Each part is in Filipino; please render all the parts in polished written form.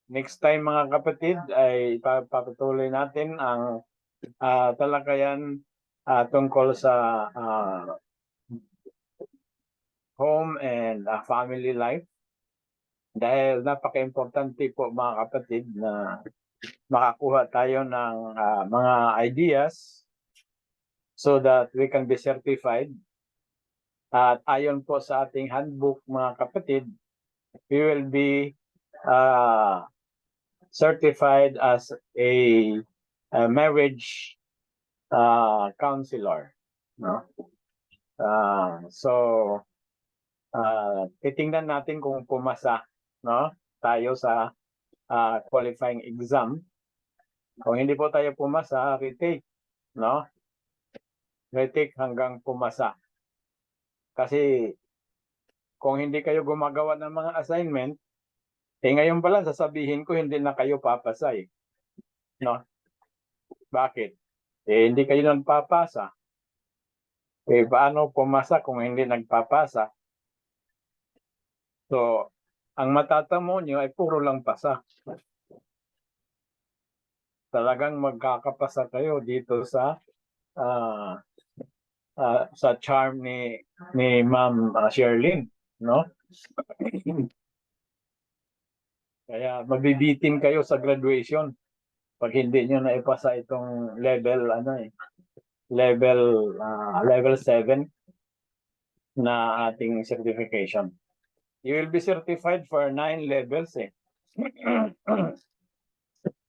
next time mga kapatid ay papatuloy natin ang talakayan tungkol sa home and family life. Dahil napaka-importante po mga kapatid na makakuha tayo ng mga ideas so that we can be certified. At ayon po sa ating handbook mga kapatid, we will be certified as a marriage counselor. No? So, titingnan natin kung pumasa, no, tayo sa qualifying exam. Kung hindi po tayo pumasa, retake, no? Retake hanggang pumasa. Kasi kung hindi kayo gumagawa ng mga assignment, ngayon pa lang sasabihin ko hindi na kayo papasa eh. No? Bakit? Hindi kayo nagpapasa. Paano pumasa kung hindi nagpapasa? So, ang matatamo nyo ay puro lang pasa. Talagang magkakapasa kayo dito sa charm ni Ma'am Sherlyn, no? Kaya mabibitin kayo sa graduation pag hindi nyo naipasa itong level level 7 na ating certification. You will be certified for 9 levels eh.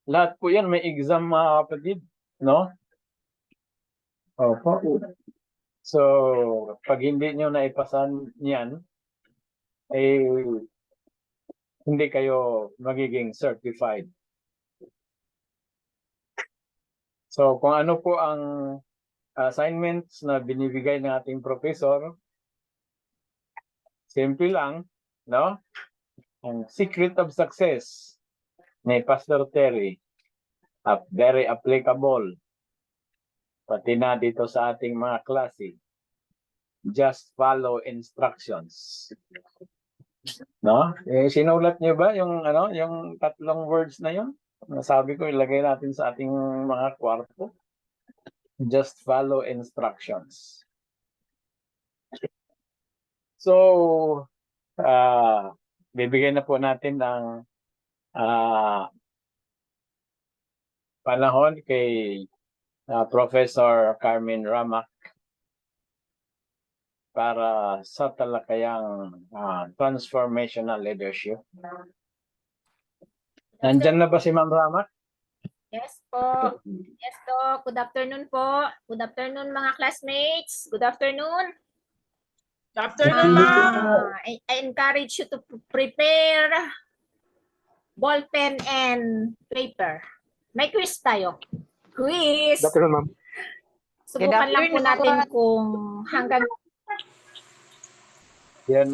Lahat po yan may exam mga kapatid, no? Opo. So, pag hindi nyo naipasan yan, hindi kayo magiging certified. So, kung ano po ang assignments na binibigay ng ating professor, simple lang, no? Ang secret of success ni Pastor Terry, very applicable pati na dito sa ating mga klase. Just follow instructions. No? Sinulat niyo ba yung yung tatlong words na yun? Sabi ko ilagay natin sa ating mga kwarto. Just follow instructions. So, bibigyan na po natin ng panahon kay Professor Carmen Ramac para sa talakayang transformational leadership. Nandyan na ba si Ma'am Ramac? Yes po. Yes po. Good afternoon po. Good afternoon mga classmates. Good afternoon. Good afternoon, ma'am. I encourage you to prepare ball pen and paper. May quiz tayo. Quiz. Good afternoon, ma'am. Subukan lang po natin kung hanggang Yan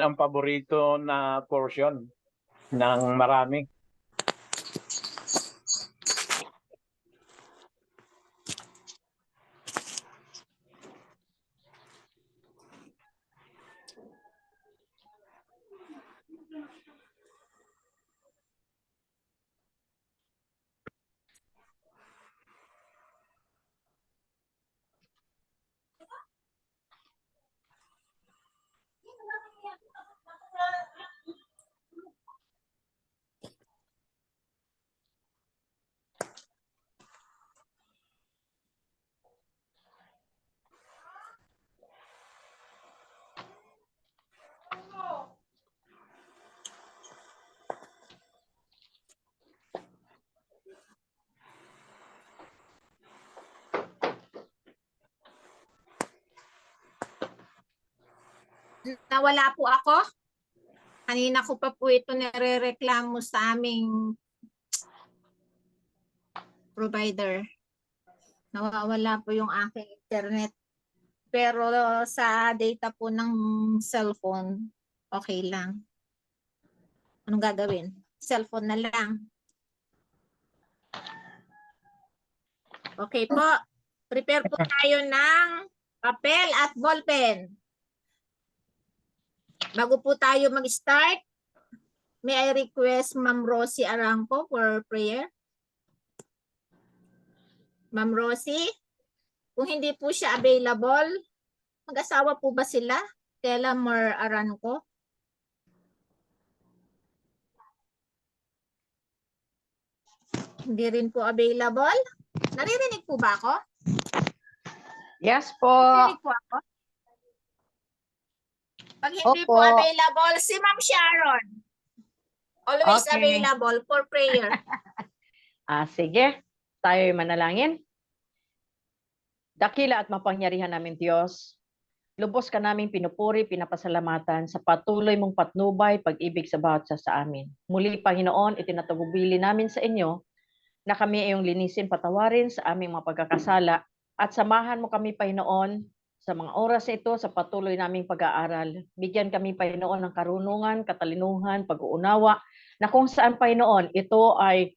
ang paborito na portion ng marami. nawala po ako. Kanina ko pa po ito nire-reklamo sa aming provider. Nawawala po yung aking internet. Pero sa data po ng cellphone, okay lang. Anong gagawin? Cellphone na lang. Okay po. Prepare po tayo ng papel at ballpen. Bago po tayo mag-start, may I request Ma'am Rosie Arangco for prayer? Ma'am Rosie, kung hindi po siya available, mag-asawa po ba sila? Stella Mar Arangco? Hindi rin po available. Naririnig po ba ako? Yes po. Naririnig po ako? Pag hindi po Opo. available, si Ma'am Sharon. Always Okay. available for prayer. Sige, tayo'y manalangin. Dakila at mapangyarihan namin Diyos, lubos ka naming pinupuri, pinapasalamatan sa patuloy mong patnubay, pag-ibig sa bawat sa amin. Muli, Panginoon, itinatagubili namin sa inyo na kami ay iyong linisin, patawarin sa aming mga pagkakasala at samahan mo kami, Panginoon, sa mga oras na ito, sa patuloy naming pag-aaral. Bigyan kami, Panginoon, ng karunungan, katalinuhan, pag-uunawa, na kung saan, Panginoon, ito ay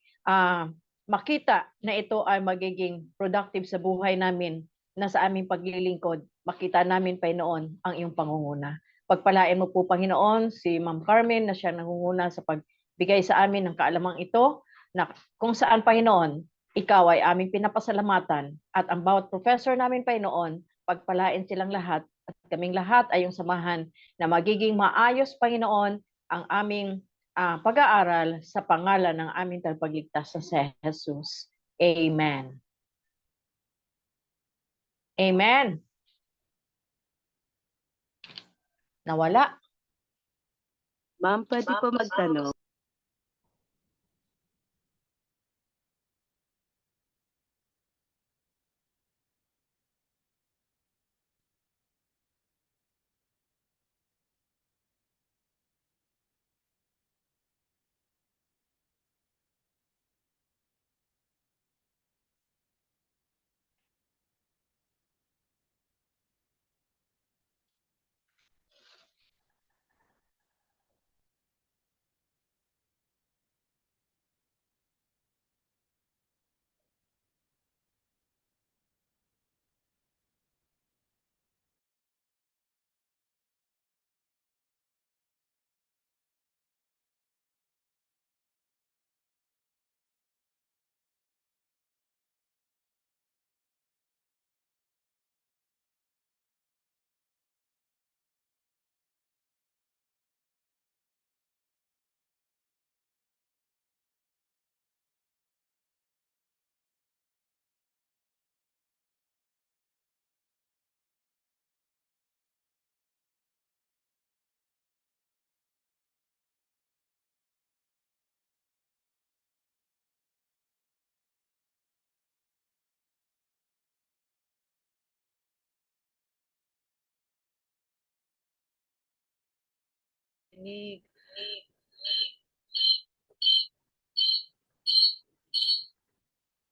makita na ito ay magiging productive sa buhay namin, na sa aming paglilingkod, makita namin, Panginoon, ang iyong pangunguna. Pagpalain mo po, Panginoon, si Ma'am Carmen na siya nangunguna sa pagbigay sa amin ng kaalamang ito, na kung saan, Panginoon, ikaw ay aming pinapasalamatan at ang bawat professor namin, Panginoon, pagpalain silang lahat at kaming lahat ay yung samahan na magiging maayos, Panginoon, ang aming pag-aaral sa pangalan ng aming tagapagligtas na si Jesus. Amen. Amen. Nawala. Ma'am, pwede po magtanong.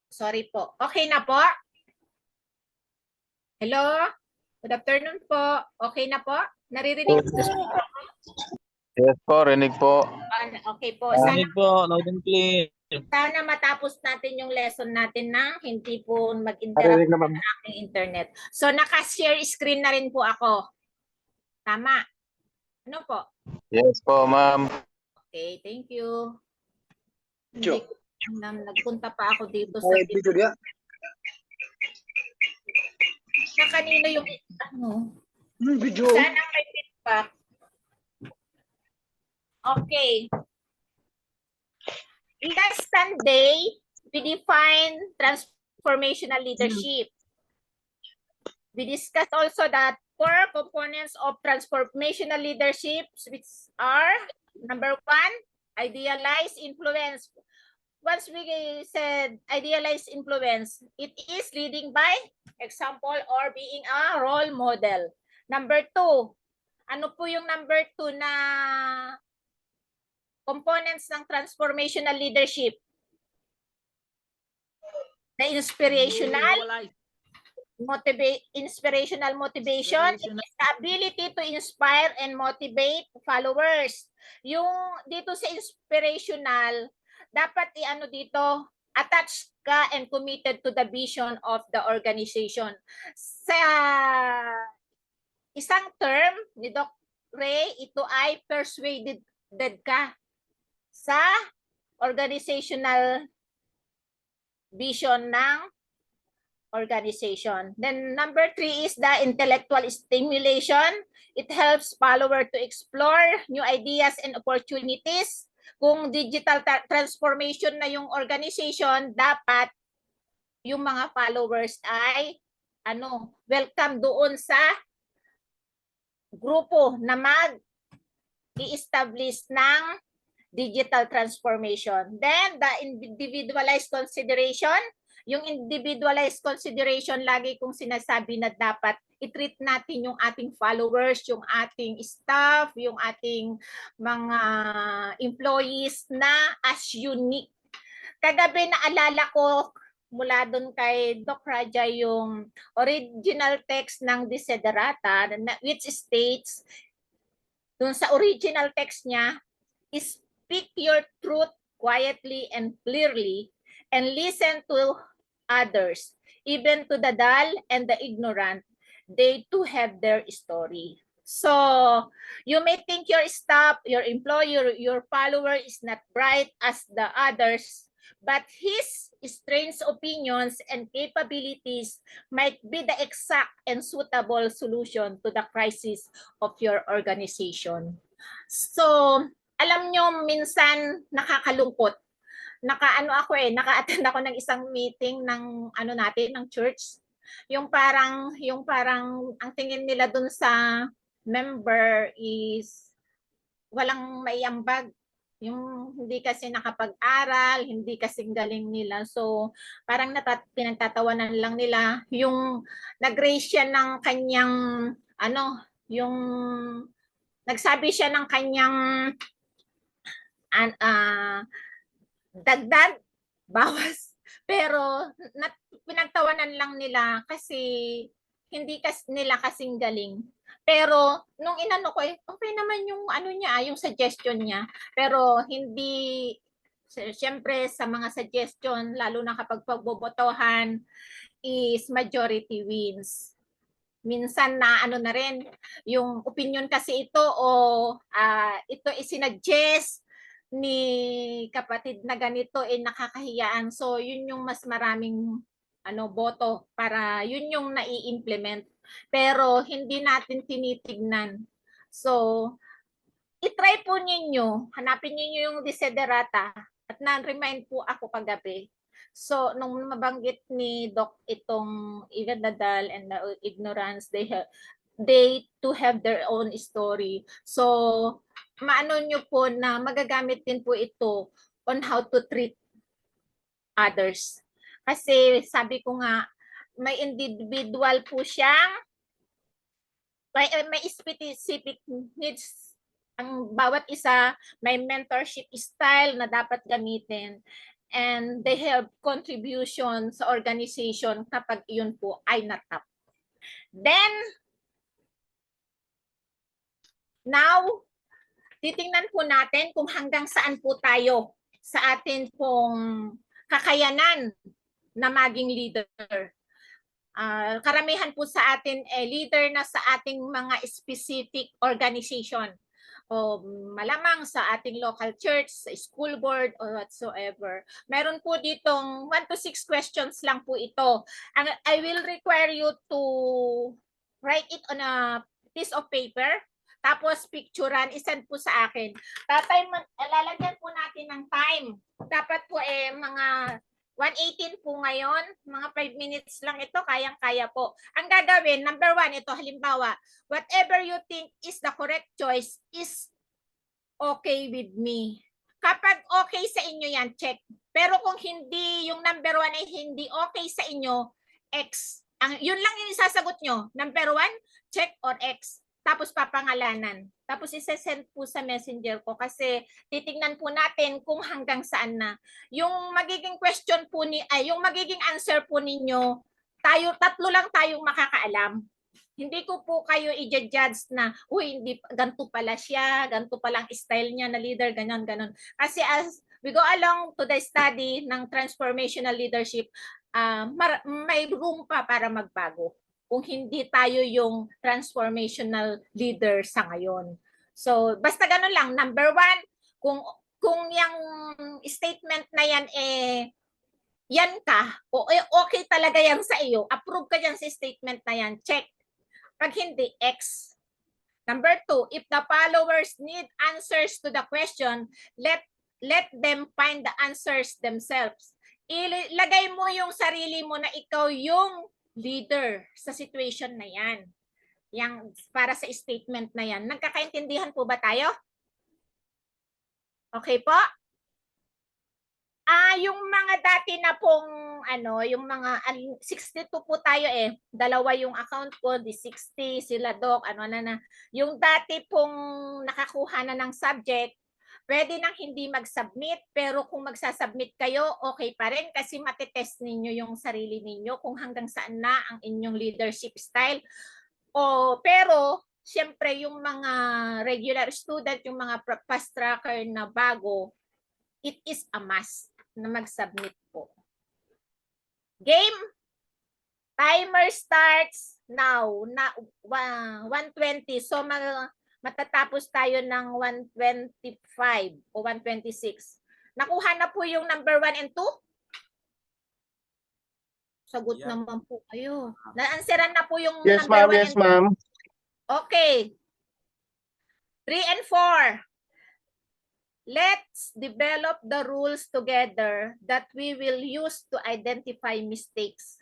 Sorry po. Okay na po? Hello? Good afternoon po. Okay na po? Naririnig po? Yes po, rinig po. Okay po. Sana, Rinig po, loud and clear. sana matapos natin yung lesson natin na hindi po mag-interrupt Narinig naman. ang aking internet. So, naka-share screen na rin po ako. Tama. Ano po? Yes po, ma'am. Okay, thank you. Hindi ko alam, nagpunta pa ako dito sa video. Na kanino yung sana may feedback. Okay. Last Sunday, we define transformational leadership. We discussed also that 4 components of transformational leadership, which are number 1, idealize influence. Once we said idealize influence, it is leading by example or being a role model. Number 2, ano po yung number 2 na components ng transformational leadership? The inspirational motivation, it is the ability to inspire and motivate followers. Yung dito sa inspirational, dapat i-ano dito, attached ka and committed to the vision of the organization. Sa isang term ni Doc Ray, ito ay persuaded ka sa organizational vision ng organization. Then number 3 is the intellectual stimulation. It helps follower to explore new ideas and opportunities. Kung digital transformation na yung organization, dapat yung mga followers ay welcome doon sa grupo na i-establish ng digital transformation. Then the individualized consideration. Yung individualized consideration, lagi kong sinasabi na dapat i-treat natin yung ating followers, yung ating staff, yung ating mga employees na as unique. Kagabi naalala ko mula doon kay Doc Raja yung original text ng Desiderata which states doon sa original text niya, speak your truth quietly and clearly and listen to others, even to the dull and the ignorant. They too have their story. So you may think your staff, your employer, your follower is not bright as the others, but his strange opinions and capabilities might be the exact and suitable solution to the crisis of your organization. So alam nyo, minsan nakakalungkot. Naka-attend ako ng isang meeting ng ng church. Yung parang ang tingin nila dun sa member is walang maiambag. Yung hindi kasi nakapag-aral, hindi kasi galing nila. So parang pinagtatawanan lang nila. Yung nag-raise siya ng kanyang yung nagsabi siya ng kanyang dagdag, bawas. Pero pinagtawanan lang nila kasi hindi nila kasing galing. Pero nung inano ko, okay naman yung yung suggestion niya. Pero hindi, siyempre sa mga suggestion, lalo na kapag pagbobotohan, is majority wins. Minsan na na rin, yung opinion kasi ito ito isinuggest ni kapatid na ganito nakakahiyaan. So yun yung mas maraming boto para yun yung nai-implement. Pero hindi natin tinitignan. So i-try po ninyo, hanapin niyo yung Desiderata at na-remind po ako kagabi. So nung mabanggit ni Doc itong even the dull and the ignorance, they too have their own story. So maano nyo po na magagamit din po ito on how to treat others. Kasi sabi ko nga, may individual po siyang, may specific needs. Ang bawat isa may mentorship style na dapat gamitin. And they have contribution sa organization kapag yun po ay natap. Then, now, titingnan po natin kung hanggang saan po tayo sa atin pong kakayanan na maging leader. Karamihan po sa atin leader na sa ating mga specific organization. O malamang sa ating local church, sa school board, or whatsoever. Meron po ditong 1 to 6 questions lang po ito. I will require you to write it on a piece of paper. Tapos picturean, isend po sa akin. Lalagyan po natin ng time. Dapat po mga 1:18 po ngayon. Mga 5 minutes lang ito, kayang-kaya po. Ang gagawin, number 1, ito halimbawa, whatever you think is the correct choice is okay with me. Kapag okay sa inyo yan, check. Pero kung hindi, yung number 1 ay hindi okay sa inyo, X. Yun lang yung isasagot nyo. Number 1, check or X. Tapos papangalanan. Tapos isesend po sa messenger ko kasi titignan po natin kung hanggang saan na. Yung magiging question po yung magiging answer po ninyo, tatlo lang tayong makakaalam. Hindi ko po kayo i-judge na, hindi, ganito pala siya, ganito palang style niya na leader, ganyan. Kasi as we go along to the study ng transformational leadership, may room pa para magbago. Kung hindi tayo yung transformational leader sa ngayon. So, basta ganun lang. Number 1, kung yung statement na yan yan ka, o okay talaga yan sa iyo, approve ka dyan sa statement na yan, check. Pag hindi, X. Number 2, if the followers need answers to the question, let them find the answers themselves. Ilagay mo yung sarili mo na ikaw yung leader sa situation na yan. Yang para sa statement na yan. Nagkakaintindihan po ba tayo? Okay po? Yung mga dati na pong yung mga 62 po tayo Dalawa yung account ko, di 60 sila Doc, na. Yung dati pong nakakuha na ng subject, pwede nang hindi mag-submit, pero kung magsasubmit kayo, okay pa rin kasi matitest ninyo yung sarili ninyo kung hanggang saan na ang inyong leadership style. Pero siyempre yung mga regular student, yung mga fast tracker na bago, it is a must na mag-submit po. Game. Timer starts now. 1:20. So matatapos tayo ng 1:25 o 1:26. Nakuha na po yung number 1 and 2? Sagot naman po kayo. Na-answeran na po yung Yes, number ma'am. 1 Yes, and 2. ma'am. Okay. 3 and 4. Let's develop the rules together that we will use to identify mistakes.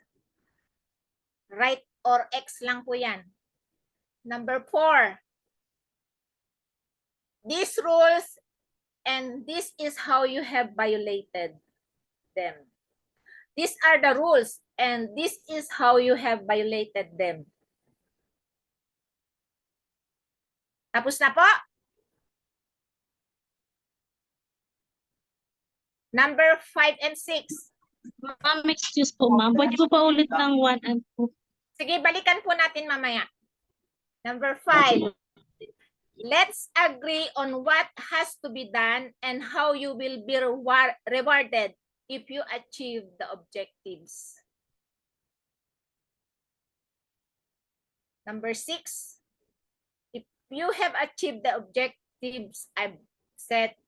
Right or X lang po yan. Number 4. These rules and this is how you have violated them. These are the rules and this is how you have violated them. Tapos na po? Number 5 and 6. Ma'am, excuse po ma'am. Pwede po pa ulit ng 1 and 2. Sige, balikan po natin mamaya. Number 5. Let's agree on what has to be done and how you will be rewarded if you achieve the objectives. Number 6. If you have achieved the objectives I've set,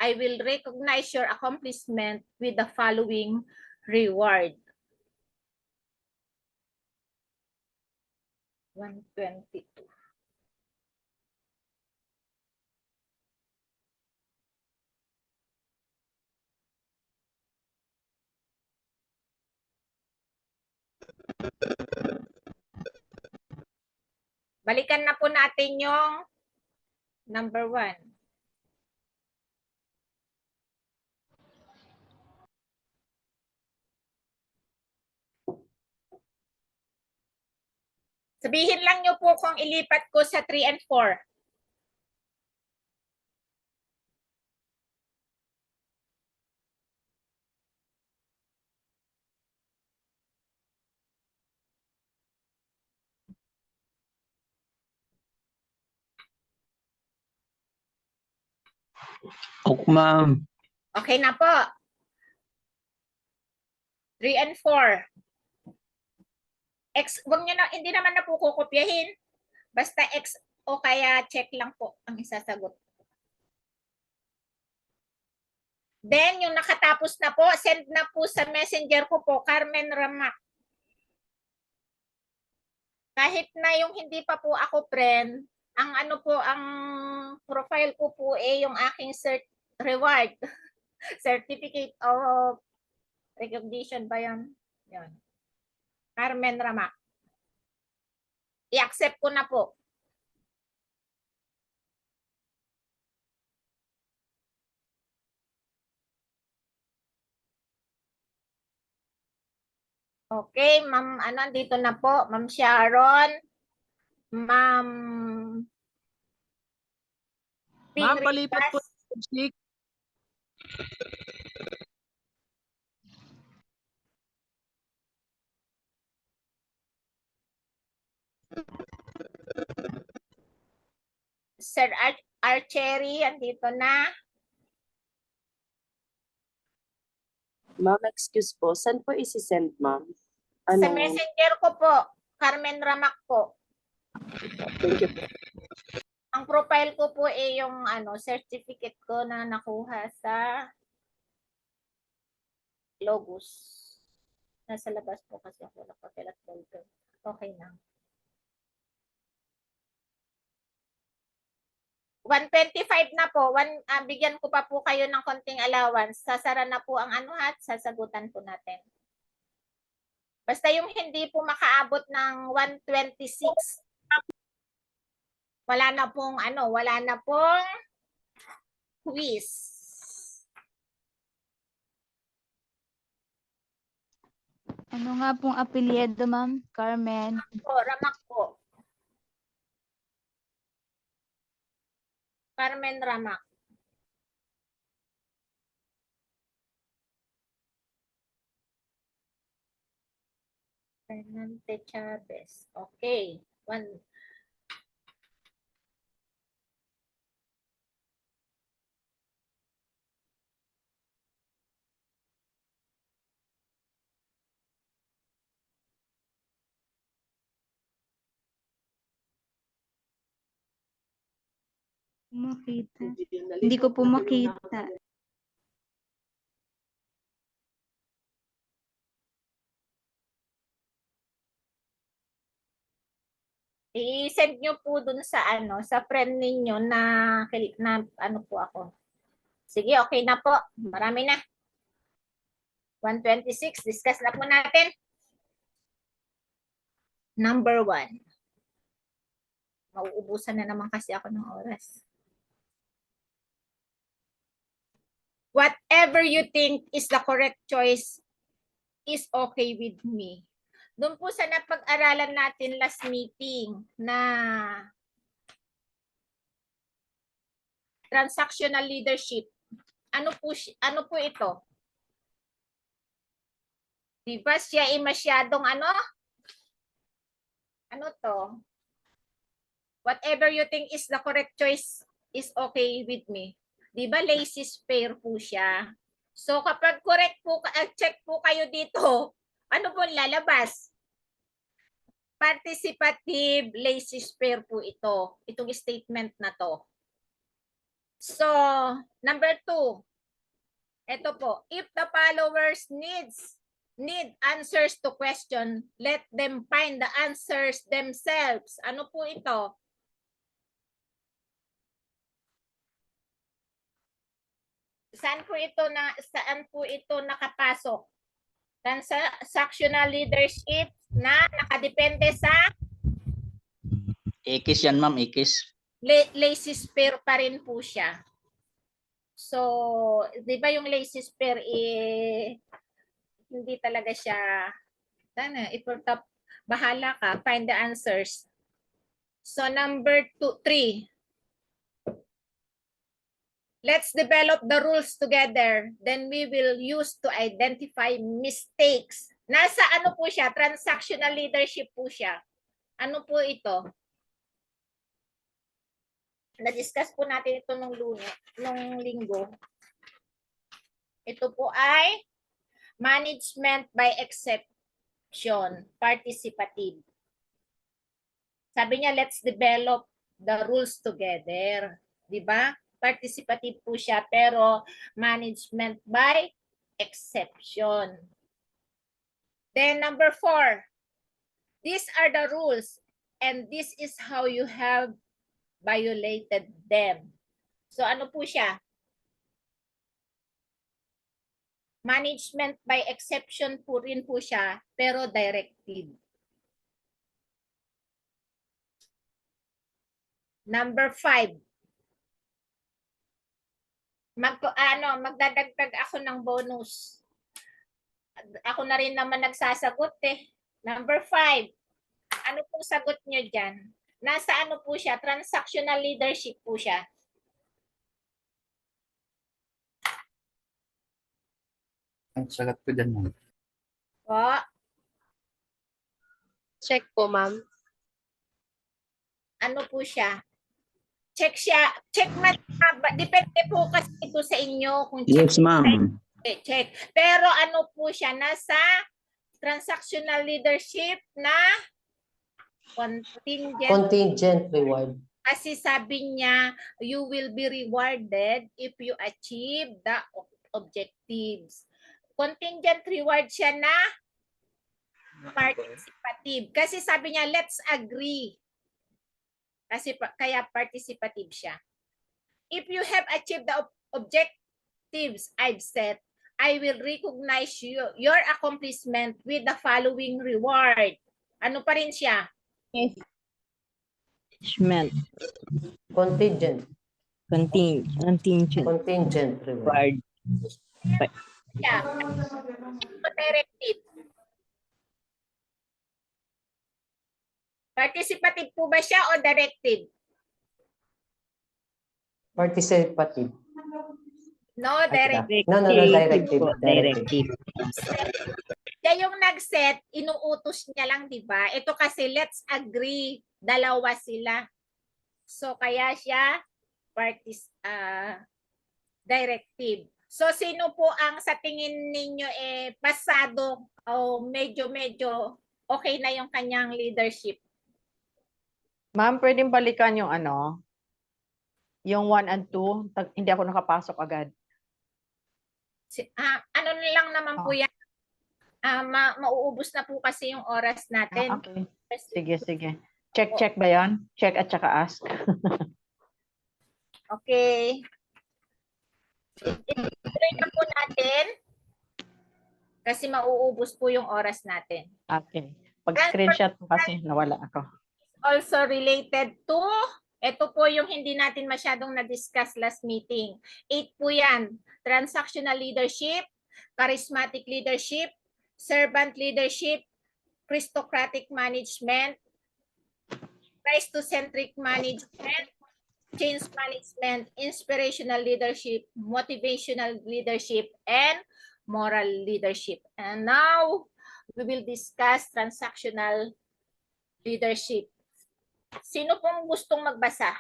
I will recognize your accomplishment with the following reward. 122. Balikan na po natin yung number 1. Sabihin lang nyo po kung ilipat ko sa 3 and 4. Okay, ma'am. Okay na po. 3 and 4. X, wag nyo na, hindi naman na po kukopyahin. Basta X o kaya check lang po ang isasagot. Then, yung nakatapos na po, send na po sa messenger ko po, Carmen Ramak. Kahit na yung hindi pa po ako friend, ang ang profile ko po yung aking reward. Certificate of recognition ba yan? Yan. Carmen Ramak. I-accept ko na po. Okay, ma'am, dito na po, ma'am Sharon, ma'am Ma'am, palipat po. Sir Archery, andito na. Ma'am, excuse po. Saan po isi-send, ma'am? Sa messenger ko po, Carmen Ramak po. Thank you po. Ang profile ko po yung certificate ko na nakuha sa Logos. Nasa labas po kasi ako ng papel at folder. Okay na. 125 na po. Bigyan ko pa po kayo ng konting allowance. Sasara na po ang at sasagutan po natin. Basta yung hindi po makaabot ng 126. Wala na pong quiz. Ano nga pong apelyido, ma'am? Carmen. Ramak po. Carmen Ramak. Fernante Chavez. Okay. Makita. Hindi ko po makita. I-send nyo po dun sa sa friend ninyo na po ako. Sige, okay na po. Marami na. 126, discuss na po natin. Number 1. Mauubusan na naman kasi ako ng oras. Whatever you think is the correct choice is okay with me. Doon po sa napag-aralan natin last meeting na transactional leadership. Ano po ito? Di ba siya ay masyadong ano to? Whatever you think is the correct choice is okay with me. Di ba laissez-faire po siya? So kapag correct po, check po kayo dito, ano po lalabas? Participative laissez-faire po ito. Itong statement na to. So, number 2. Ito po. If the followers need answers to question, let them find the answers themselves. Ano po ito? Saan po ito nakapasok? Transactional leadership na nakadepende sa Ikis yan, ma'am. Ikis. laissez-faire pa rin po siya. So, di ba yung laissez-faire hindi talaga siya bahala ka, find the answers. So, number 3. Let's develop the rules together. Then we will use to identify mistakes. Nasa po siya? Transactional leadership po siya. Ano po ito? Na-discuss po natin ito nung linggo. Ito po ay management by exception, participative. Sabi niya, let's develop the rules together. Di ba? Participative po siya, pero management by exception. Then number 4, these are the rules and this is how you have violated them. So ano po siya? Management by exception po rin po siya, pero directive. Number 5. Magdadagdag ako ng bonus. Ako na rin naman nagsasagot eh. Number 5. Ano pong sagot nyo dyan? Nasa po siya? Transactional leadership po siya. Ang sagot ko dyan, ma'am. O, Check po, ma'am. ano po siya? Check siya. Check man. Depende po kasi ito sa inyo. Kung check. Yes, ma'am. Check. Pero ano po siya? Nasa transactional leadership na contingent Contingent reward. Kasi sabi niya, you will be rewarded if you achieve the objectives. Contingent reward siya na participative. Kasi sabi niya, let's agree. Kasi kaya participative siya. If you have achieved the objectives I've set, I will recognize your accomplishment with the following reward. Ano pa rin siya? Punishment. Contingent. Contingent. Contingent reward. Yeah. Directive. Participative po ba siya o directive? Participative. No, directive. No, directive. Directive. Siya yung nag-set, inuutos niya lang, di ba? Ito kasi let's agree, dalawa sila. So kaya siya directive. So sino po ang sa tingin ninyo pasado o medyo okay na yung kanyang leadership? Ma'am, pwedeng balikan yung yung 1 and 2. Hindi ako nakapasok agad. Ano na lang naman po yan. Mauubos na po kasi yung oras natin. Okay. Sige. Check ba yan? Check at saka ask. Okay. Ituloy na po natin kasi mauubos po yung oras natin. Okay. Pag-screenshot po kasi nawala ako. Also related to, ito po yung hindi natin masyadong na-discuss last meeting. 8 po yan. Transactional leadership, charismatic leadership, servant leadership, Christocratic management, Christocentric management, change management, inspirational leadership, motivational leadership, and moral leadership. And now, we will discuss transactional leadership. Sino pong gustong magbasa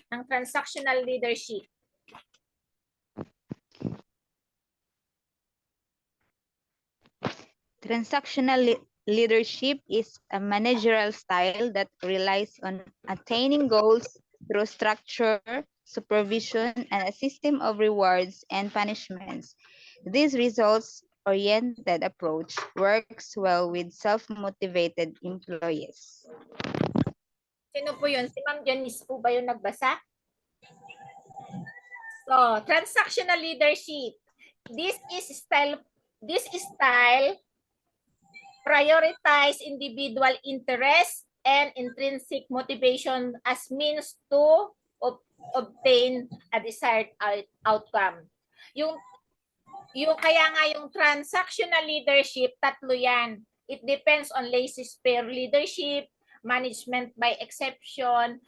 ng transactional leadership? Transactional leadership is a managerial style that relies on attaining goals through structure, supervision, and a system of rewards and punishments. This results-oriented approach works well with self-motivated employees. Sino po yun? Si Ma'am Janice po ba yung nagbasa? So, transactional leadership. This style prioritize individual interest and intrinsic motivation as means to obtain a desired outcome. Yung kaya nga yung transactional leadership, tatlo yan. It depends on laissez-faire leadership, management by exception,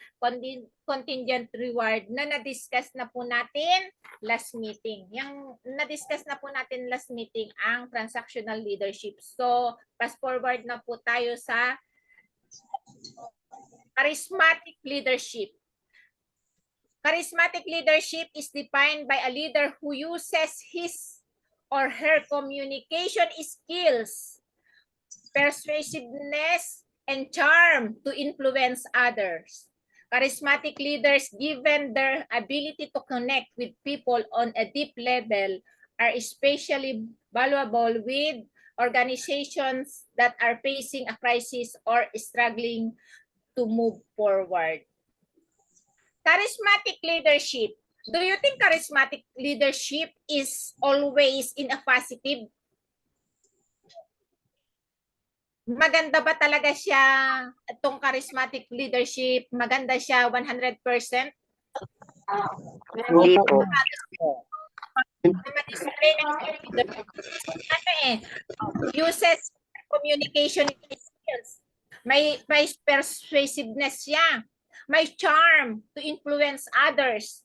contingent reward na na-discuss na po natin last meeting. Yung na-discuss na po natin last meeting ang transactional leadership. So, fast forward na po tayo sa charismatic leadership. Charismatic leadership is defined by a leader who uses his or her communication skills, persuasiveness, and charm to influence others. Charismatic leaders, given their ability to connect with people on a deep level, are especially valuable with organizations that are facing a crisis or struggling to move forward. Charismatic leadership. Do you think charismatic leadership is always in a positive? Maganda ba talaga siya, itong charismatic leadership? Maganda siya 100%? Hindi po. Uses communication skills. May persuasiveness siya. May charm to influence others.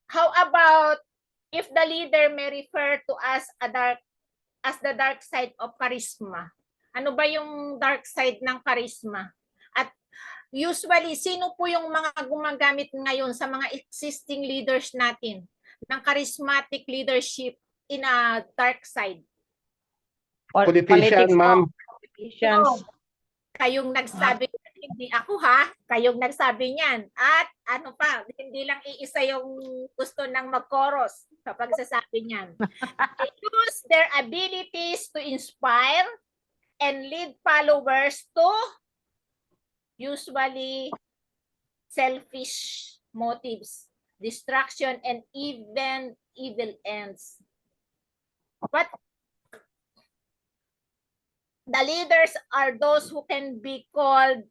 How about if the leader may refer to as the dark side of charisma? Ano ba yung dark side ng charisma? At usually, sino po yung mga gumagamit ngayon sa mga existing leaders natin ng charismatic leadership in a dark side? Politician, ma'am. Politicians. Kayong nagsabi, hindi ako ha, kayong nagsabi niyan. At ano pa, hindi lang iisa yung gusto ng mag-chorus sa pagsasabi niyan. They use their abilities to inspire and lead followers to usually selfish motives, distraction, and even evil ends. But the leaders are those who can be called,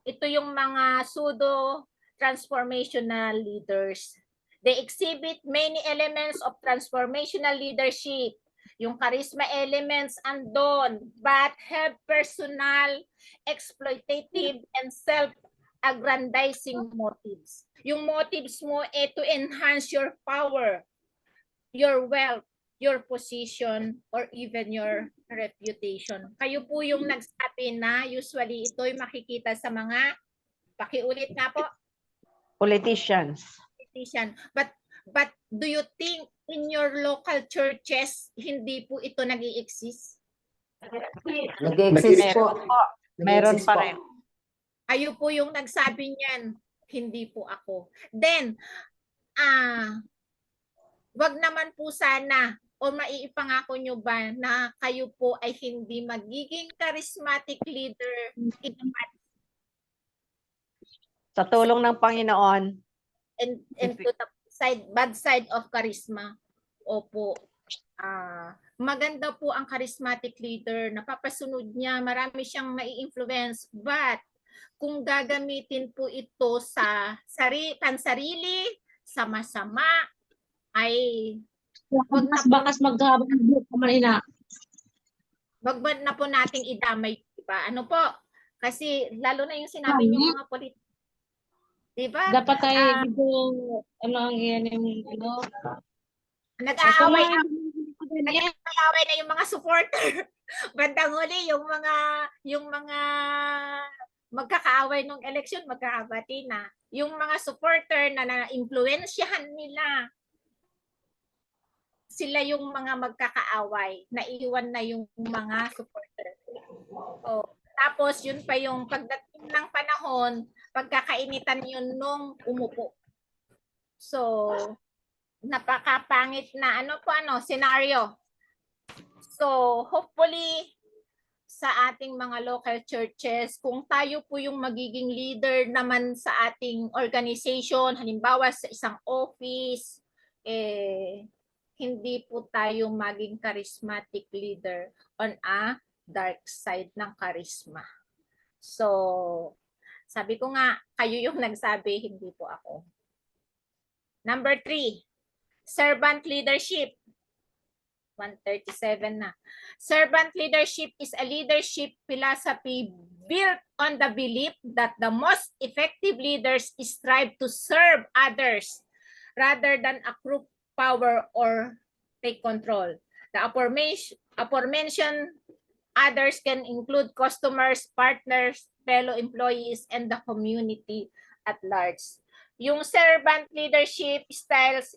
ito yung mga pseudo-transformational leaders. They exhibit many elements of transformational leadership. Yung charisma elements andon, but have personal, exploitative, and self-aggrandizing motives. Yung motives mo to enhance your power, your wealth, your position, or even your reputation. Kayo po yung nagsabi na usually ito'y makikita sa mga, pakiulit nga po, Politicians. politician. But do you think in your local churches, hindi po ito nag-i-exist? Nag-exist Meron po. po. Meron Nag-exist pa po. rin. Kayo po yung nagsabi niyan, hindi po ako. Then, wag naman po sana o maiipangako nyo ba na kayo po ay hindi magiging charismatic leader in the Sa tulong ng Panginoon, and to the bad side of charisma? Opo. Maganda po ang charismatic leader, napapasunod niya, marami siyang mai-influence, but kung gagamitin po ito sa pansarili, sa masama, ay Bakas maghabang Manila. wag na po nating idamay, diba? Ano po? Kasi lalo na yung sinabi niyo mga politiko. Diba? Dapat ay dito, ano ang iyan yung, ano, Nag-aaway na yung mga supporter. Bandang huli, yung mga magkakaaway nung eleksyon, magkakabati na. Yung mga supporter na na-influensyahan nila, sila yung mga magkakaaway. Naiwan na yung mga supporter. So, tapos yun pa yung pagdating ng panahon, pagkakainitan yun nung umupo. So, napakapangit na scenario. So, hopefully, sa ating mga local churches, kung tayo po yung magiging leader naman sa ating organization, halimbawa sa isang office, hindi po tayo maging charismatic leader on a dark side ng charisma. So, sabi ko nga, kayo yung nagsabi, hindi po ako. Number 3, servant leadership. 137 na. Servant leadership is a leadership philosophy built on the belief that the most effective leaders strive to serve others rather than accrue power or take control. The aforementioned others can include customers, partners, fellow employees, and the community at large. Yung servant leadership styles,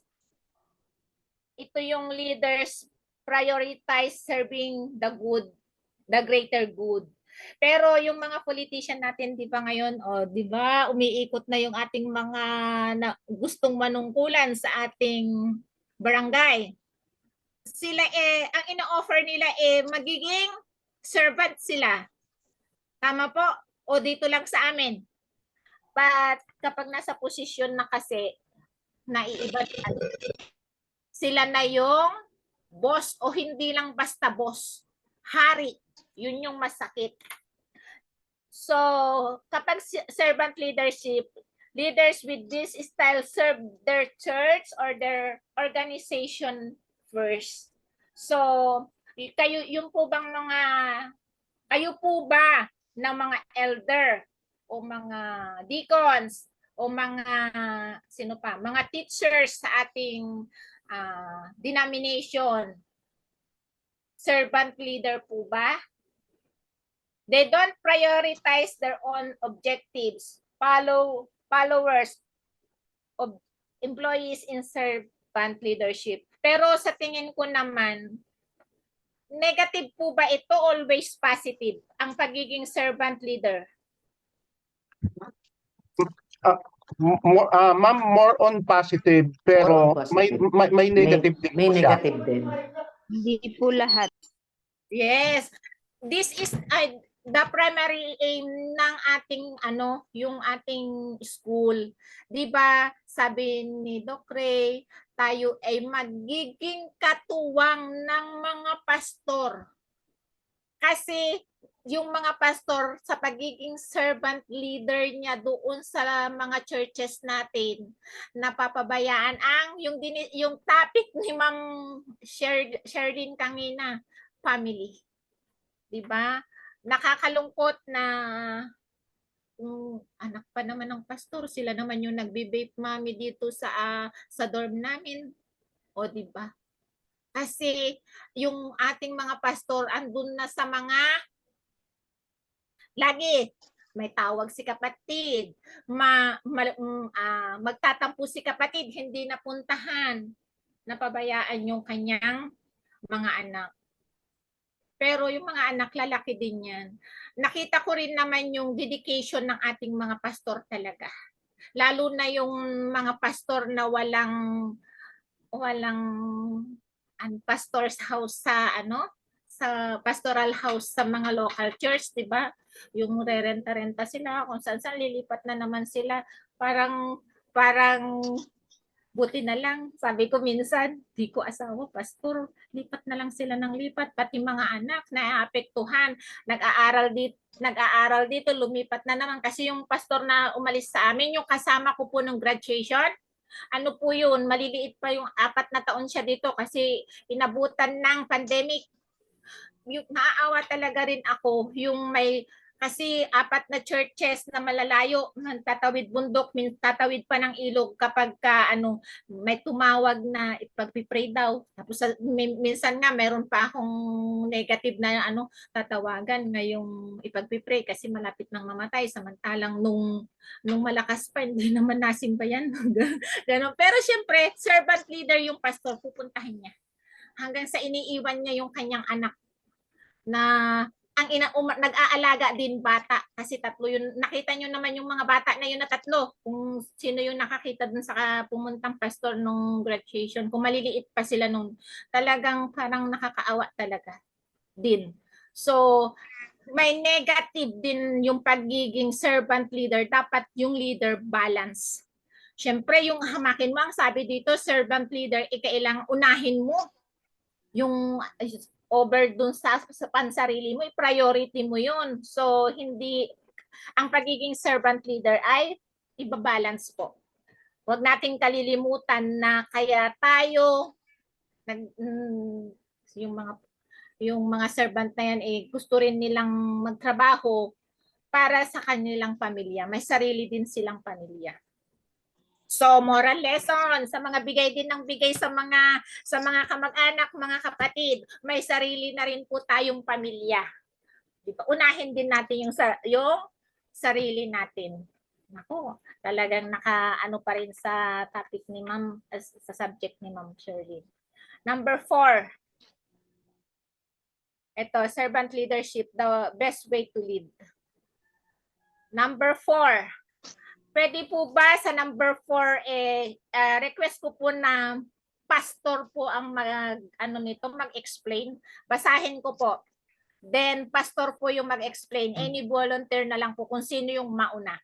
ito yung leaders prioritize serving the good, the greater good. Pero yung mga politician natin, di ba ngayon, di ba, umiikot na yung ating mga gustong manungkulan sa ating barangay. Sila ang ino-offer nila magiging servant sila. Tama po? O dito lang sa amin. But kapag nasa posisyon na kasi, naiiba sila na yung boss o hindi lang basta boss. Hari. Yun yung masakit. So, kapag servant leadership, leaders with this style serve their church or their organization first. So, kayo po ba ng mga elder o mga deacons o mga mga teachers sa ating denomination, servant leader po ba? They don't prioritize their own objectives, followers of employees in servant leadership. Pero sa tingin ko naman, Negative po ba ito? Always positive. Ang pagiging servant leader. Ma'am, more on positive, pero More on positive. may negative din May po siya. negative din. Hindi po lahat. Yes. This is the primary aim ng ating yung ating school. 'Di ba? Sabi ni Doc Ray, tayo ay magiging katuwang ng mga pastor. Kasi yung mga pastor sa pagiging servant leader niya doon sa mga churches natin, napapabayaan ang yung topic ni Ma'am Sherlyn kanina, family. 'Di ba? Nakakalungkot na anak pa naman ng pastor, sila naman yung nagbe-vape mami dito sa dorm namin. O 'di ba? Kasi yung ating mga pastor andun na sa mga lagi may tawag si kapatid, magtatampo si kapatid, hindi napuntahan, napabayaan yung kanyang mga anak. Pero yung mga anak, lalaki din yan. Nakita ko rin naman yung dedication ng ating mga pastor talaga. Lalo na yung mga pastor na walang pastor's house sa pastoral house sa mga local church, 'di ba? Yung rerenta-renta sila, kung saan lilipat na naman sila. Parang buti na lang, sabi ko minsan, di ko asawa, pastor, lipat na lang sila ng lipat, pati mga anak naapektuhan, nag-aaral dito, lumipat na naman kasi yung pastor na umalis sa amin, yung kasama ko po ng graduation, ano po yun, maliliit pa yung 4 na taon siya dito kasi inabutan ng pandemic. Yung naaawa talaga rin ako, yung kasi 4 na churches na malalayo, tatawid bundok, tatawid pa ng ilog kapag may tumawag na ipag-pray daw. Tapos minsan nga meron pa akong negative na tatawagan ngayong ipag-pray kasi malapit nang mamatay, samantalang nung malakas pa hindi naman nasimbayan. Ganun. Pero syempre, servant leader yung pastor, pupuntahin niya. Hanggang sa iniiwan niya yung kanyang anak na ang nag-aalaga din bata kasi 3 yun. Nakita nyo naman yung mga bata na yun na 3 kung sino yung nakakita dun sa pumuntang pastor nung graduation, kung maliliit pa sila nung talagang parang nakakaawa talaga din. So may negative din yung pagiging servant leader. Dapat yung leader balance. Syempre yung hamakin mo, ang sabi dito servant leader, kailangang unahin mo yung over dun sa pansarili mo, i-priority mo yun. So, ang pagiging servant leader ay ibabalance po. Huwag nating kalilimutan na kaya tayo, yung mga servant na yan, gusto rin nilang magtrabaho para sa kanilang pamilya. May sarili din silang pamilya. So, moral lesson sa mga bigay din ng bigay sa mga kamag-anak, mga kapatid, may sarili na rin po tayong pamilya. Diba? Unahin din natin yung sarili natin. Ako, talagang nakaano pa rin sa topic ni Ma'am, sa subject ni Ma'am Shirley. Number 4. Ito, servant leadership, the best way to lead. Number 4. Pwede po ba sa number 4, request ko po na pastor po ang mag-explain. Basahin ko po. Then, pastor po yung mag-explain. Any volunteer na lang po kung sino yung mauna.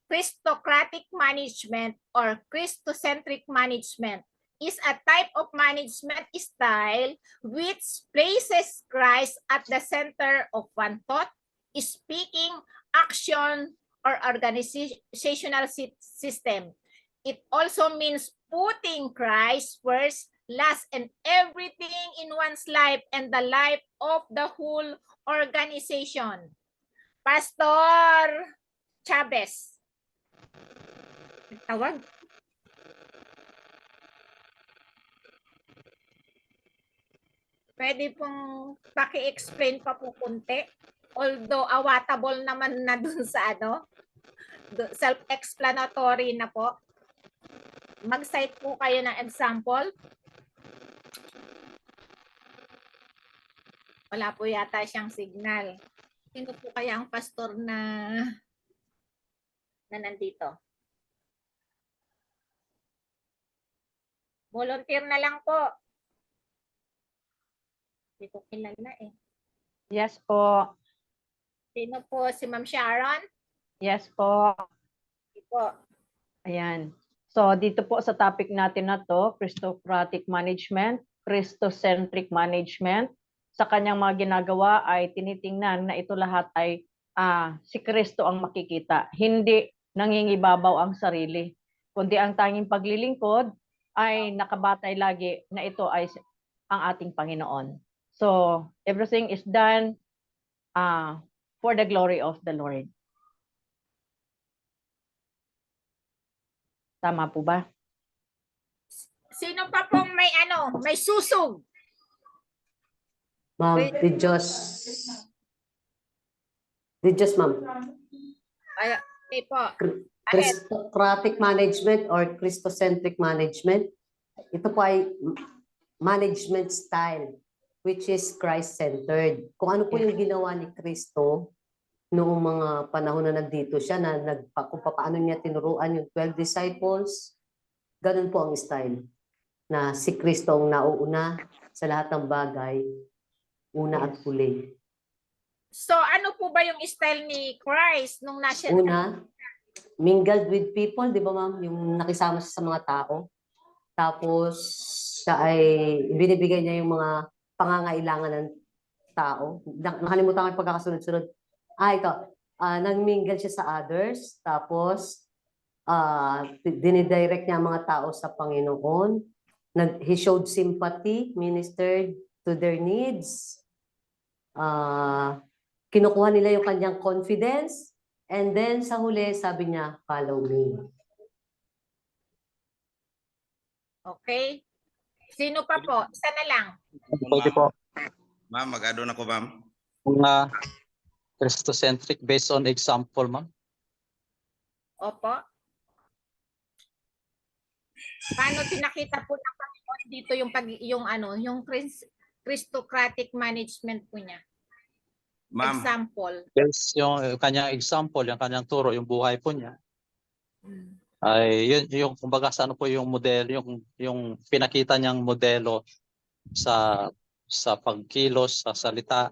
Christocratic management or Christocentric management is a type of management style which places Christ at the center of one thought, speaking, action, or organizational system. It also means putting Christ first, last, and everything in one's life and the life of the whole organization. Pastor Chavez. Tawag. Pwede pong paki-explain pa po kunti. Although awatable naman na dun sa self-explanatory na po. Mag-cite po kayo ng example. Wala po yata siyang signal. Sino po kaya ang pastor na nandito? Volunteer na lang po. Hindi ko kilala eh. Yes po. Sino po? Si Ma'am Sharon? Yes po. Hindi po. Ayan. So, dito po sa topic natin na to, Christocratic Management, Christocentric Management, sa kanyang mga ginagawa ay tinitingnan na ito lahat ay si Kristo ang makikita. Hindi nangingibabaw ang sarili, kundi ang tanging paglilingkod ay nakabatay lagi na ito ay ang ating Panginoon. So, everything is done for the glory of the Lord. Tama po ba? Sino pa pong may susog? Ma'am, with Diyos, ma'am. Ay, hindi po. Christocratic management or Christocentric management, ito po ay management style which is Christ-centered. Kung ano po yung ginawa ni Kristo noong mga panahon na nandito siya, kung paano niya tinuruan yung 12 disciples, ganun po ang style. Na si Kristo ang nauuna sa lahat ng bagay, una at huli. So ano po ba yung style ni Christ nung nasa... Una, mingled with people, di ba ma'am? Yung nakisama siya sa mga tao. Tapos, siya ay binibigay niya yung mga pangangailangan ng tao. Nakalimutan ko yung pagkakasunod-sunod. Ito. Nag-mingle siya sa others. Tapos, dinidirect niya ang mga tao sa Panginoon. He showed sympathy, ministered to their needs. Kinukuha nila yung kanyang confidence. And then, sa huli, sabi niya, follow me. Okay. Sino pa po? Isa na lang. Pwede po. Ma'am, mag-add-on ako, ma'am. Mga Christocentric based on example, ma'am. Opo. Paano pinakita po ng Panginoon dito yung Christocratic management po niya? Ma'am, Example. Yes, yung kanyang example, yung kanyang turo, yung buhay po niya. Ay yun yung kumbaga sa ano po yung modelo, yung pinakita niyang modelo sa pagkilos, sa salita,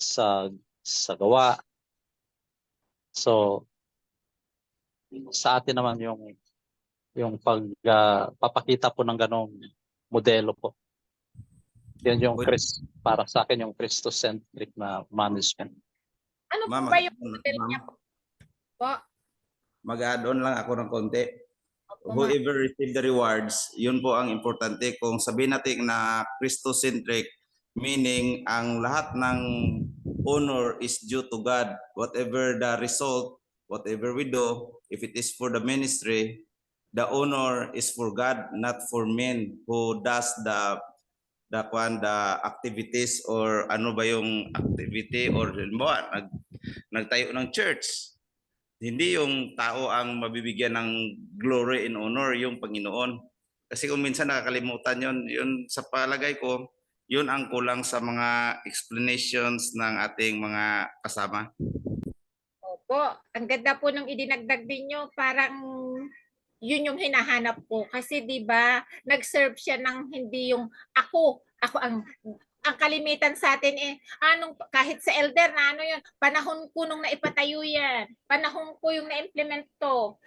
sa gawa. So sa atin naman yung pagpapakita po ng ganong modelo po. Yan yung para sa akin yung Christocentric na management. Ano po Ma'am, ba yung model niya po? mag-add-on lang ako ng konti. Whoever receive the rewards, yun po ang importante. Kung sabihin natin na Christocentric, meaning ang lahat ng honor is due to God. Whatever the result, whatever we do, if it is for the ministry, the honor is for God, not for men who does the activities or ano ba yung activity or nagtayo ng church. Hindi yung tao ang mabibigyan ng glory and honor, yung Panginoon. Kasi kung minsan nakakalimutan yun sa palagay ko, yun ang kulang sa mga explanations ng ating mga kasama. Opo, ang ganda po nung idinagdag din nyo, parang yun yung hinahanap ko. Kasi di ba nag-serve siya ng hindi yung ako ang kalimitan sa atin kahit sa elder na yun, panahon ko nung naipatayo yan, panahon ko yung na-implement to,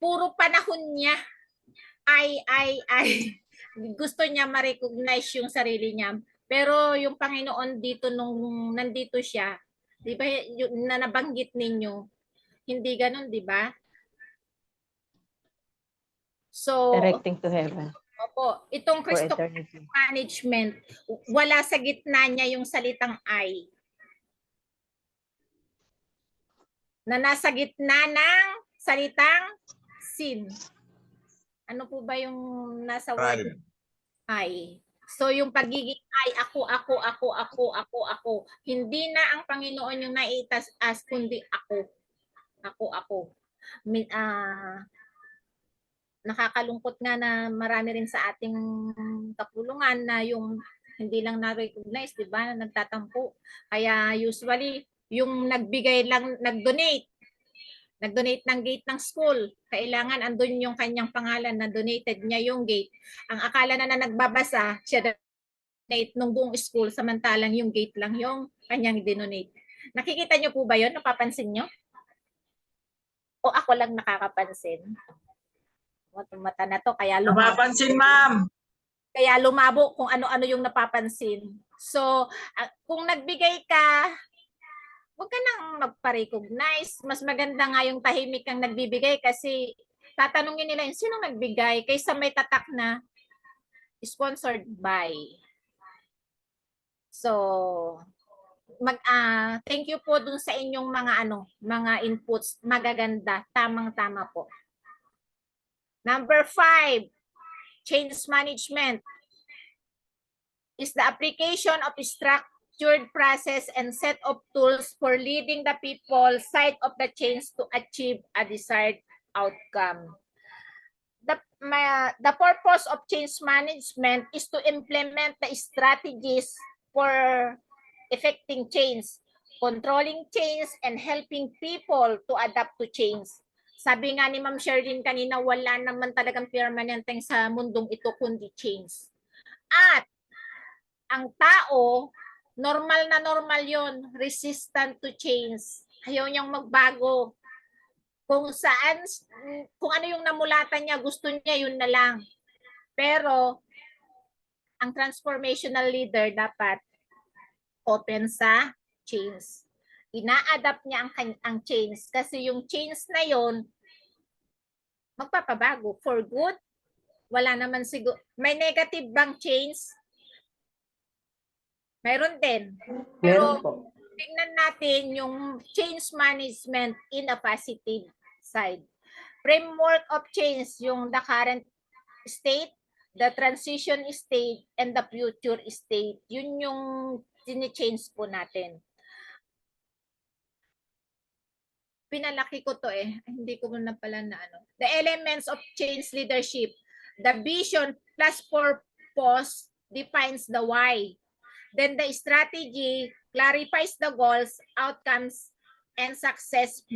puro panahon niya ay gusto niya ma-recognize yung sarili niya. Pero yung Panginoon dito nung nandito siya, di ba yung na nabanggit ninyo, hindi ganun, di ba? So, Directing to heaven. Opo, itong Christocratic management, wala sa gitna niya yung salitang I. Na nasa gitna ng salitang sin. Ano po ba yung nasa word I? So yung pagiging I, ako. Hindi na ang Panginoon yung naitas as kundi ako. Ako. Nakakalungkot nga na marami rin sa ating kapulungan na yung hindi lang na-recognize, di ba, na nagtatampo. Kaya usually, yung nagbigay lang, nag-donate ng gate ng school, kailangan andun yung kanyang pangalan na donated niya yung gate. Ang akala na nagbabasa, siya donate nung buong school, samantalang yung gate lang yung kanyang dinonate. Nakikita niyo po ba yun? Napapansin niyo? O ako lang nakakapansin? Itong mata na to, kaya Napapansin, ma'am. Kaya lumabo kung ano-ano yung napapansin. So, kung nagbigay ka, huwag ka nang magpa-recognize. Mas maganda nga yung tahimik kang nagbibigay kasi tatanungin nila yung sinong nagbigay kaysa may tatak na sponsored by. So, thank you po dun sa inyong mga inputs. Magaganda, tamang-tama po. Number 5, change management is the application of structured process and set of tools for leading the people side of the change to achieve a desired outcome. The purpose of change management is to implement the strategies for effecting change, controlling change, and helping people to adapt to change. Sabi nga ni Ma'am Sherlyn kanina, wala naman talagang permanenteng sa mundong ito kundi change. At ang tao, normal na normal yon, resistant to change. Ayaw niyang magbago. Kung ano yung namulatan niya, gusto niya, yun na lang. Pero, ang transformational leader dapat open sa change. Ina-adapt niya ang change kasi yung change na yon magpapabago for good. Wala naman siguro. May negative bang change? Mayroon din. Pero tingnan natin yung change management in a positive side. Framework of change, yung the current state, the transition state, and the future state. Yun yung change po natin. Pinalaki ko to hindi ko na pala na The elements of change leadership. The vision plus purpose defines the why. Then the strategy clarifies the goals, outcomes, and success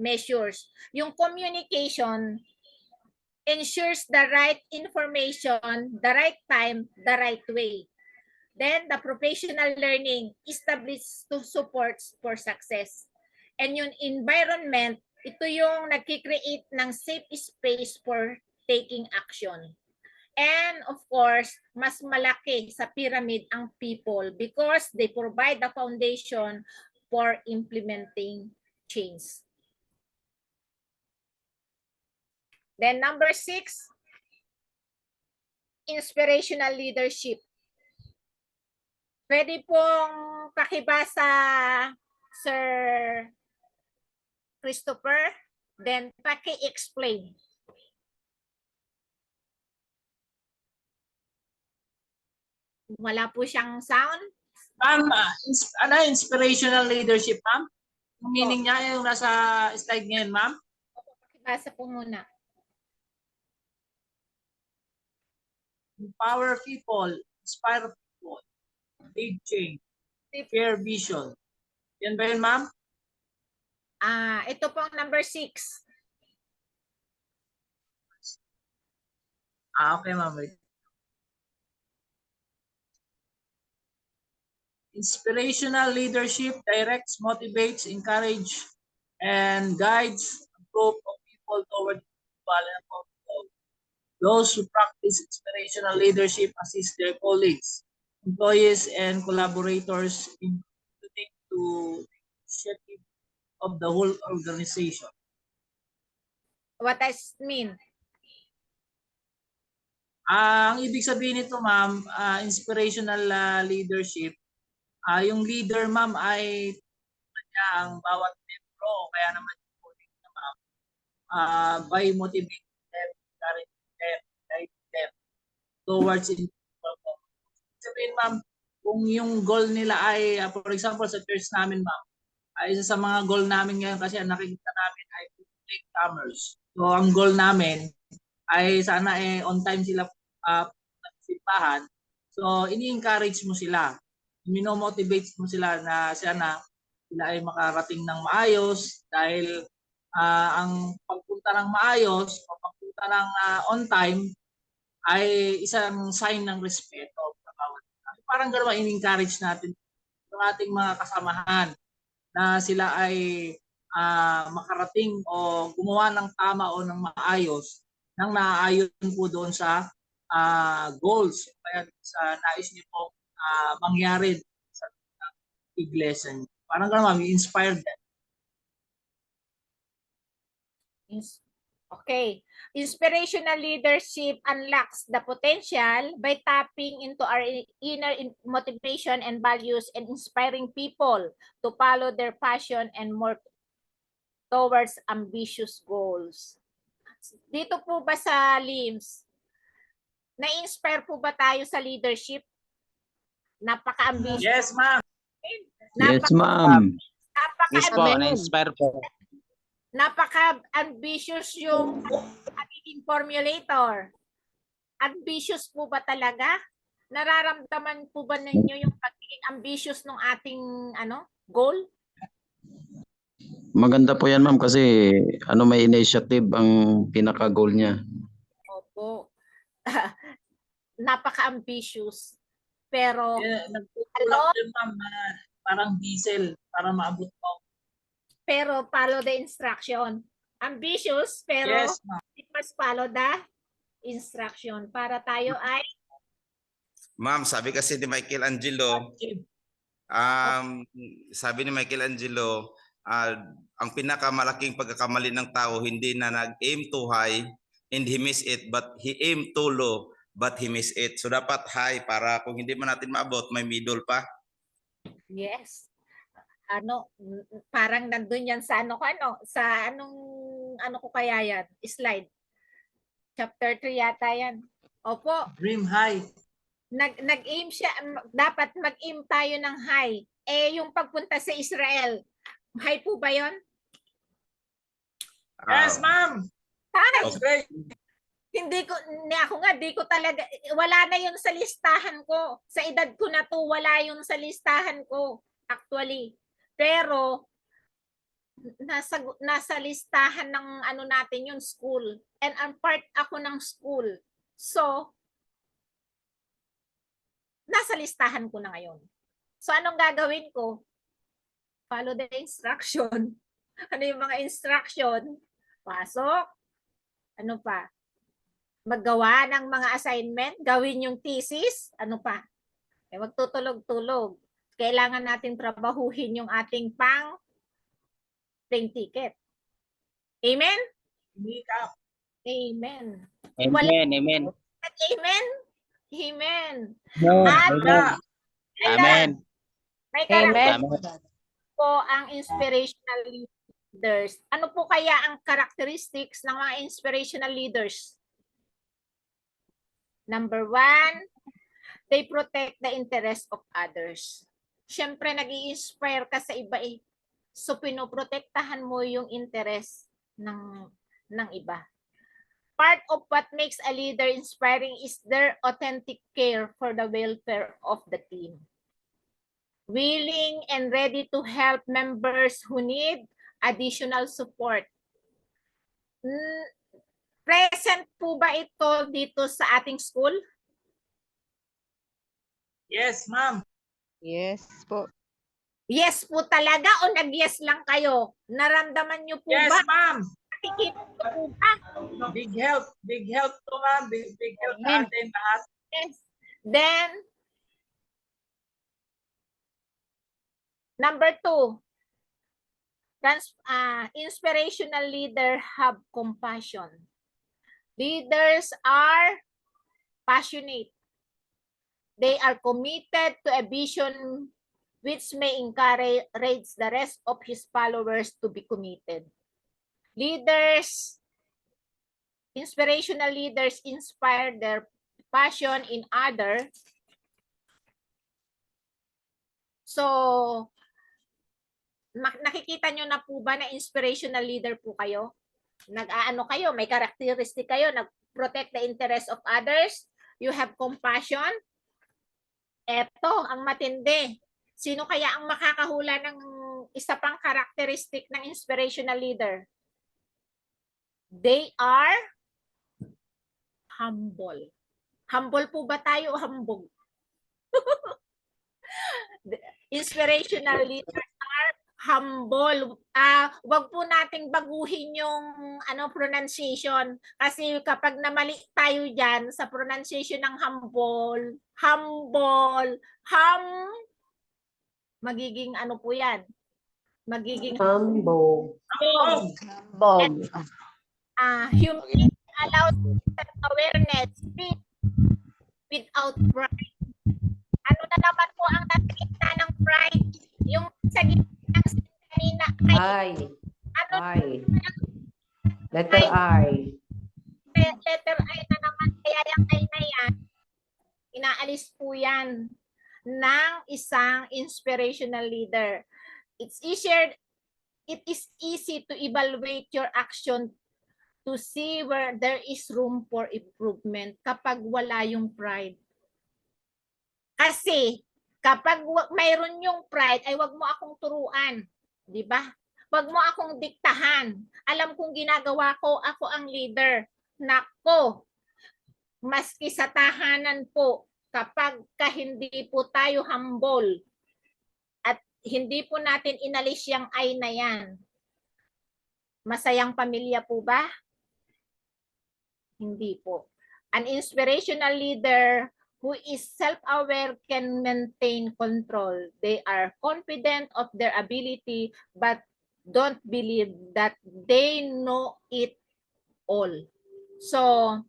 measures. Yung communication ensures the right information, the right time, the right way. Then the professional learning establishes to supports for success. And yung environment, ito yung nagki-create ng safe space for taking action. And of course, mas malaki sa pyramid ang people because they provide the foundation for implementing change. Then number 6, inspirational leadership. Pwede pong pakibasa, Sir Christopher, then paki-explain. Wala po siyang sound. Ma'am, inspirational leadership, ma'am? Yung meaning niya yung nasa slide ngayon, ma'am? Pakibasa po muna. Empower people, inspire people, lead change, share vision. Yan ba yun, ma'am? Ito po ang number 6. Okay, ma'am. Inspirational leadership directs, motivates, encourages, and guides a group of people toward goal. Those who practice inspirational leadership assist their colleagues, employees, and collaborators in contributing to the initiative of the whole organization. What does it mean? Ang ibig sabihin nito, ma'am, inspirational leadership, yung leader, ma'am, ay ang bawat membro, kaya naman yung colleague na, ma'am, by motivating them, encouraging them, guiding them towards sabihin, ma'am, kung yung goal nila ay, for example, sa church namin, ma'am, ay isa sa mga goal namin ngayon kasi ang nakikita namin ay latecomers. So, ang goal namin ay sana on time sila simbahan. So, ini-encourage mo sila. Minomotivate mo sila na sila ay makarating ng maayos dahil ang pagpunta ng maayos o pagpunta ng on time ay isang sign ng respeto. Parang gano'n in-encourage natin yung ating mga kasamahan na sila ay makarating o gumawa ng tama o ng maayos nang naaayon po doon sa goals. Kaya sa nais niyo po mangyari sa iglesia niyo. Parang gano'n, inspired them. Okay. Inspirational leadership unlocks the potential by tapping into our inner motivation and values and inspiring people to follow their passion and work towards ambitious goals. Dito po ba sa LIMS, na-inspire po ba tayo sa leadership? Napaka-ambitious. Yes, ma'am. Yes, ma'am. Yes po, na-inspire po. Napaka-ambitious yung pagiging formulator. Ambitious po ba talaga? Nararamdaman po ba ninyo yung pagiging ambitious ng ating goal? Maganda po yan, ma'am, kasi may initiative ang pinaka-goal niya. Opo. Napaka-ambitious. Pero, nagtutulak din, ma'am, parang diesel para maabot mo. Pero follow the instruction. Ambitious, pero yes, it must follow the instruction para tayo ay... Ma'am, sabi kasi ni Michelangelo, ang pinakamalaking pagkakamali ng tao, hindi na nag-aim too high and he miss it, but he aim too low, but he miss it. So dapat high para kung hindi man natin maabot, may middle pa. Yes. Parang nandun yan sa sa ko kaya yan? Slide. Chapter 3 yata yan. Opo. Dream high. Nag-aim siya, dapat mag-aim tayo ng high. Yung pagpunta sa Israel, high po ba yun? Yes, ma'am. High. Okay. Di ko talaga, wala na yun sa listahan ko. Sa edad ko na to, wala yun sa listahan ko. Actually. Pero, nasa listahan ng natin yung school. And ang part ako ng school. So, nasa listahan ko na ngayon. So, anong gagawin ko? Follow the instruction. Ano yung mga instruction? Pasok. Ano pa? Maggawa ng mga assignment. Gawin yung thesis. Ano pa? Magtutulog-tulog. Kailangan natin trabahuhin yung ating plane ticket. Amen? Amen. Amen, amen. Amen? Amen. Amen. May karakteristik po ang inspirational leaders. Ano po kaya ang characteristics ng mga inspirational leaders? Number 1, they protect the interest of others. Siyempre, nag-i-inspire ka sa iba eh. So, pinoprotektahan mo yung interest ng iba. Part of what makes a leader inspiring is their authentic care for the welfare of the team. Willing and ready to help members who need additional support. Present po ba ito dito sa ating school? Yes, ma'am. Yes po. Yes po talaga o nag-yes lang kayo? Naramdaman niyo po yes, ba? Yes, ma'am. Nakikita po ba? Big help to ma'am. Big help sa atin lahat. Yes. Then, number 2, inspirational leader have compassion. Leaders are passionate. They are committed to a vision which may encourage the rest of his followers to be committed. Leaders, inspirational leaders inspire their passion in others. So, nakikita nyo na po ba na inspirational leader po kayo? Nag-aano kayo, may characteristic kayo, nag-protect the interest of others, you have compassion, Eto, ang matindi. Sino kaya ang makakahula ng isa pang characteristic ng inspirational leader? They are humble. Humble po ba tayo o hambog? Inspirational leaders are humble. Wag po nating baguhin yung pronunciation kasi kapag namali tayo diyan sa pronunciation ng humble, magiging ano po 'yan? Magiging Humble. Bob. humility allows self-awareness, speed without pride. Ano na naman po ang nasa gitna ng pride? Yung sa gitna ng kanina I. Letter I. Letter I na naman. Kaya yung I na yan, inaalis po yan ng isang inspirational leader. It is easy to evaluate your action to see where there is room for improvement kapag wala yung pride. Kasi kapag mayroon yung pride, ay wag mo akong turuan, di ba? Wag mo akong diktahan. Alam kong ginagawa ko, ako ang leader. Nako, maski sa tahanan po, kapag hindi po tayo humble at hindi po natin inalis yung ay na yan, masayang pamilya po ba? Hindi po. An inspirational leader who is self-aware can maintain control. They are confident of their ability but don't believe that they know it all. So,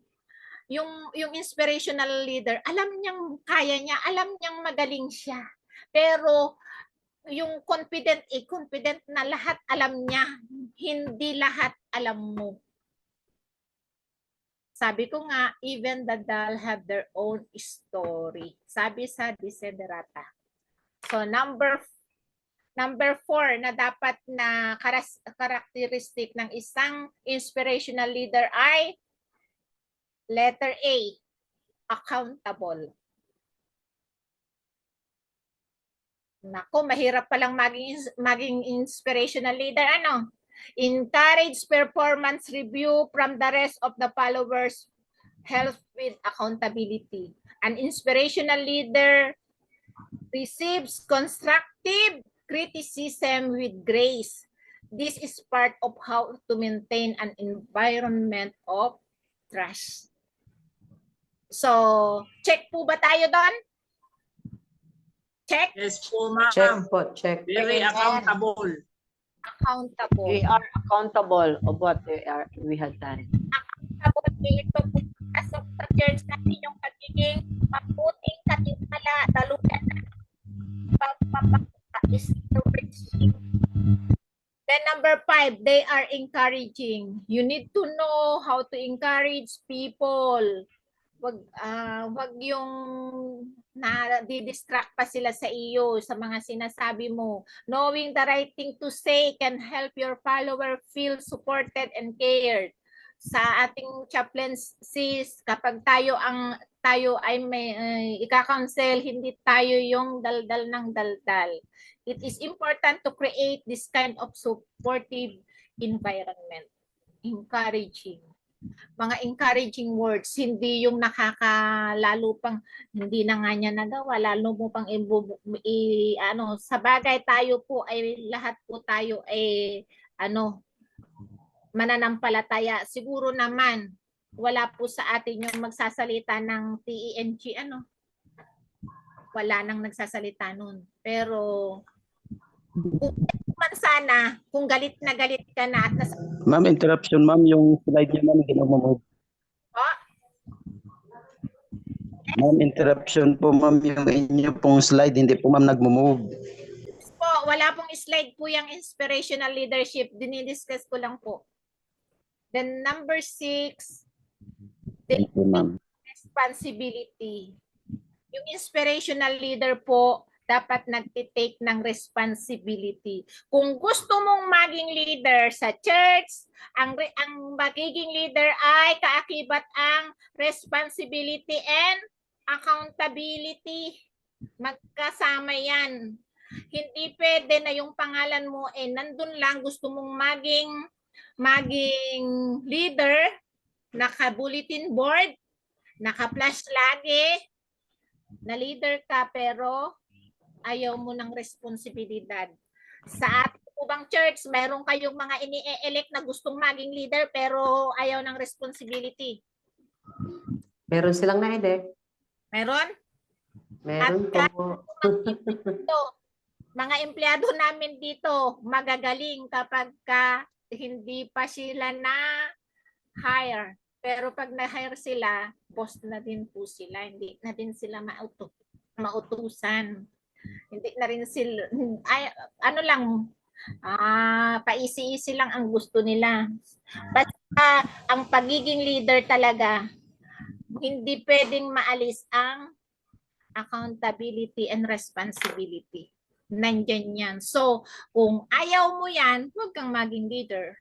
yung inspirational leader, alam niyang kaya niya, alam niyang magaling siya. Pero yung confident na lahat alam niya, hindi lahat alam mo. Sabi ko nga, even the dull have their own story. Sabi sa Desiderata. So number 4 na dapat na characteristic ng isang inspirational leader ay letter A, accountable. Nako, mahirap palang maging inspirational leader. Ano? Encourage performance review from the rest of the followers, help with accountability. An inspirational leader receives constructive criticism with grace. This is part of how to maintain an environment of trust. So, check po ba tayo doon? Check? Yes po, ma'am. Check po, check. Very accountable. Accountable. We are accountable of what we have done. Accountable ito po pasok sa church natin yung pagiging mabuting katiwala, daluyan na pagpapaka-stewardship. Then number 5, they are encouraging. You need to know how to encourage people. Wag yung na-distract pa sila sa iyo sa mga sinasabi mo. Knowing the right thing to say can help your follower feel supported and cared. Sa ating chaplaincies, kapag tayo ay may ika-counsel, hindi tayo yung daldal ng daldal. It is important to create this kind of supportive environment. Encouraging. Mga encouraging words, hindi yung lalo pang hindi na nga niya nagawa, lalo mo pang sa bagay tayo po ay lahat po tayo ay mananampalataya. Siguro naman wala po sa atin yung magsasalita ng TENG wala nang nagsasalita nun. Pero sana kung galit na galit ka na at Ma'am, interruption ma'am, yung slide niya ma'am, hindi na mamove. Ma'am, interruption po ma'am, yung inyo pong slide, hindi po ma'am nagmo-move. po, wala pong slide po yung inspirational leadership. Dinidiscuss ko lang po. Then number 6, the responsibility. Yung inspirational leader po, dapat nagtitake ng responsibility. Kung gusto mong maging leader sa church, ang magiging leader ay kaakibat ang responsibility and accountability. Magkasama yan. Hindi pwede na yung pangalan mo nandun lang, gusto mong maging leader, naka-bulletin board, naka-flash lagi, na leader ka pero ayaw mo ng responsibilidad. Sa ating ubang church, meron kayong mga ini-elect na gustong maging leader pero ayaw ng responsibility. Meron silang na-elect. Meron? Meron At po. mga empleyado namin dito, magagaling kapag hindi pa sila na-hire. Pero pag na-hire sila, boss na din po sila. Hindi na din sila mautusan. Hindi na rin sila, paisi-isi lang ang gusto nila. Basta ang pagiging leader talaga, hindi pwedeng maalis ang accountability and responsibility. Nandyan yan. So, kung ayaw mo yan, huwag kang maging leader.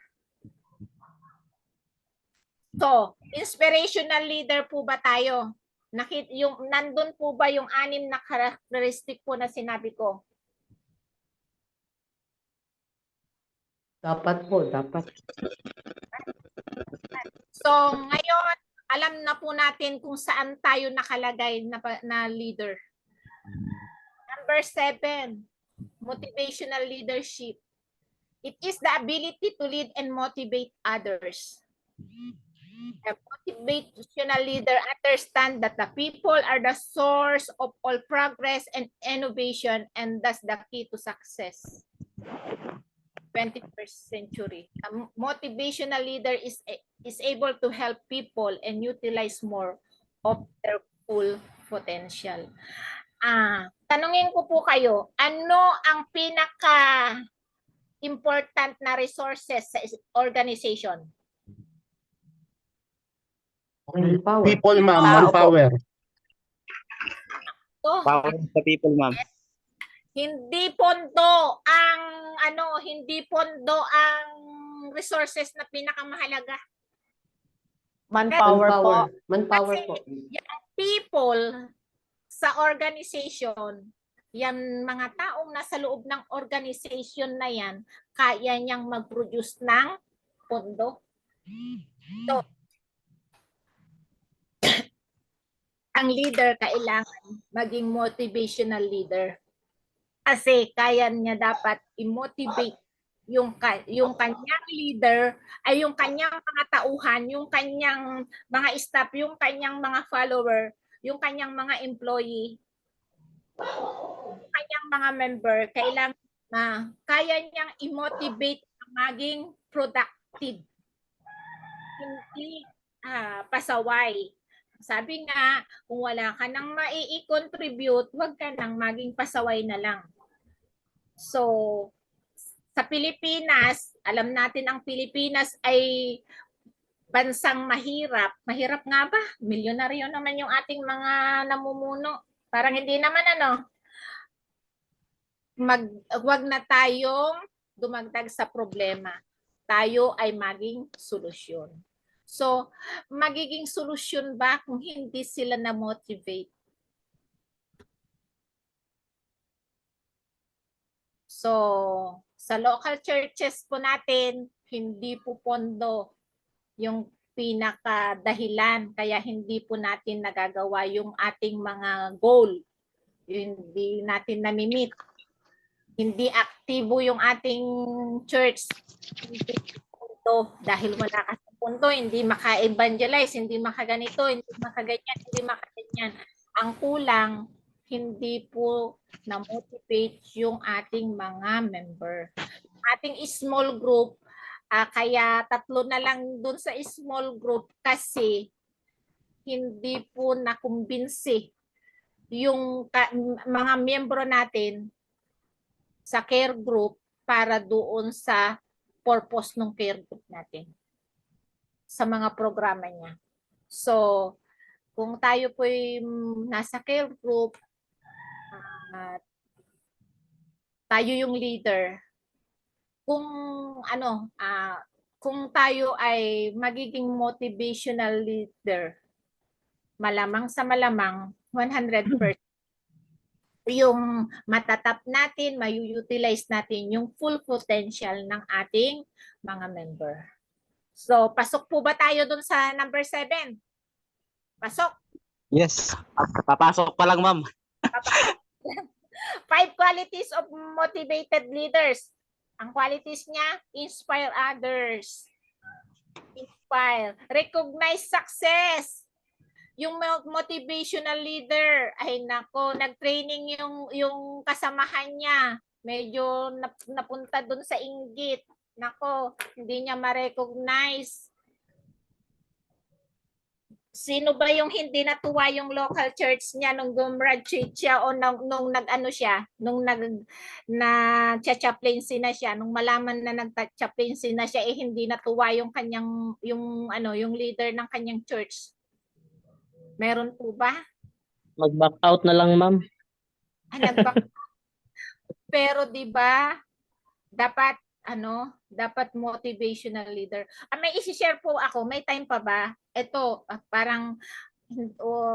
So, inspirational leader po ba tayo? Nandun po ba yung 6 na characteristic po na sinabi ko? Dapat po, dapat. So, ngayon, alam na po natin kung saan tayo nakalagay na leader. Number 7, motivational leadership. It is the ability to lead and motivate others. A motivational leader understands that the people are the source of all progress and innovation, and thus the key to success. 21st century. A motivational leader is able to help people and utilize more of their full potential. Tanungin ko po kayo, ano ang pinaka-important na resources sa organization? People, ma'am. Manpower. Power sa people, ma'am. Hindi pondo ang resources na pinakamahalaga. Manpower po. Manpower po. Yung people sa organization, yan mga taong nasa loob ng organization na yan, kaya niyang mag-produce ng pondo. So, ang leader kailangan maging motivational leader. Kasi kaya niya dapat i-motivate yung kanyang leader, ay yung kanyang mga tauhan, yung kanyang mga staff, yung kanyang mga follower, yung kanyang mga employee, yung kanyang mga member, kailangan na kaya niyang i-motivate na maging productive. Hindi pasaway. Sabi nga, kung wala ka nang mai-contribute, huwag ka nang maging pasaway na lang. So, sa Pilipinas, alam natin ang Pilipinas ay bansang mahirap. Mahirap nga ba? Milyonaryo naman yung ating mga namumuno. Parang hindi naman wag na tayong dumagdag sa problema. Tayo ay maging solusyon. So, magiging solusyon ba kung hindi sila na-motivate? So, sa local churches po natin, hindi po pondo yung pinakadahilan kaya hindi po natin nagagawa yung ating mga goal. Hindi natin nami-meet. Hindi aktibo yung ating church. Hindi pondo dahil wala kasi pondo, hindi maka-evangelize, hindi makaganito, hindi makaganyan, hindi makaganyan. Ang kulang, hindi po na-motivate yung ating mga member. Ating small group, kaya 3 na lang dun sa small group kasi hindi po nakumbinsi yung mga miyembro natin sa care group para doon sa purpose ng care group natin sa mga programa niya. So, kung tayo po nasa care group, tayo yung leader. Kung tayo ay magiging motivational leader, malamang sa malamang 100% yung matatap natin, may-utilize natin yung full potential ng ating mga member. So, pasok po ba tayo dun sa number 7? Pasok. Yes. Papasok pa lang, ma'am. 5 qualities of motivated leaders. Ang qualities niya, inspire others. Inspire. Recognize success. Yung motivational leader, ay nako, nag-training yung kasamahan niya. Medyo napunta dun sa inggit. Nako, hindi niya ma-recognize. Sino ba yung hindi natuwa yung local church niya nung gumraduate siya o nung nag-ano siya, nung nag-chaplaincy na siya, nung malaman na nag-chaplaincy na siya, eh hindi natuwa yung kanyang, yung leader ng kanyang church. Meron po ba? Mag-back out na lang, ma'am. Nag-back pero 'di ba dapat dapat motivational leader. May i-share po ako, may time pa ba? Ito, parang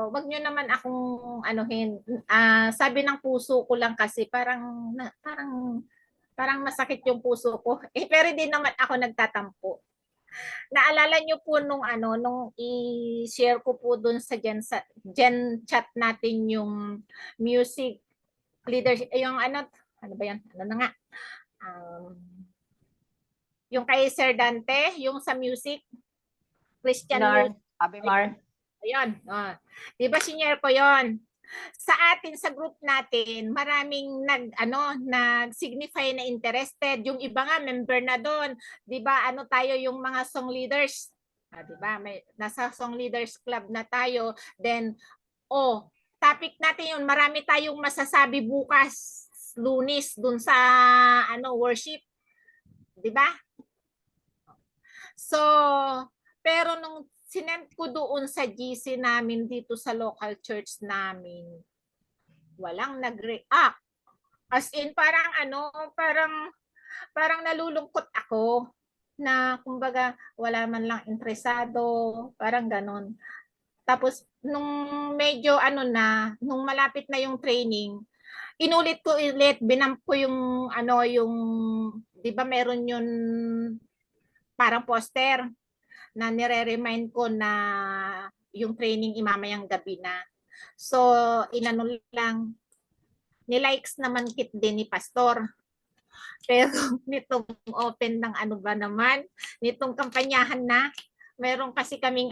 wag niyo naman akong anuhin. Sabi ng puso ko lang kasi parang masakit yung puso ko. Pero hindi naman ako nagtatampo. Naalala niyo po nung i-share ko po dun sa Gen chat natin yung music leadership, yung ano ba yan? Ano na nga? Yung kay Sir Dante, yung sa music, Christian music. Abimar. Ayun. Di ba sinare ko yon? Sa atin, sa group natin, maraming nag-signify na interested. Yung iba nga, member na doon. Di ba, tayo yung mga song leaders. Di ba, nasa song leaders club na tayo. Then, topic natin yun. Marami tayong masasabi bukas, Lunes, dun sa worship. Di ba? So, pero nung sinend ko doon sa GC namin dito sa local church namin, walang nag-react. As in, parang nalulungkot ako na kumbaga wala man lang interesado, parang ganon. Tapos, nung medyo nung malapit na yung training, inulit ko binamp ko yung di ba meron yun parang poster na nire-remind ko na yung training imamayang gabi na. So, ni-likes naman kit din ni Pastor. Pero nitong open ng nitong kampanyahan na, meron kasi kaming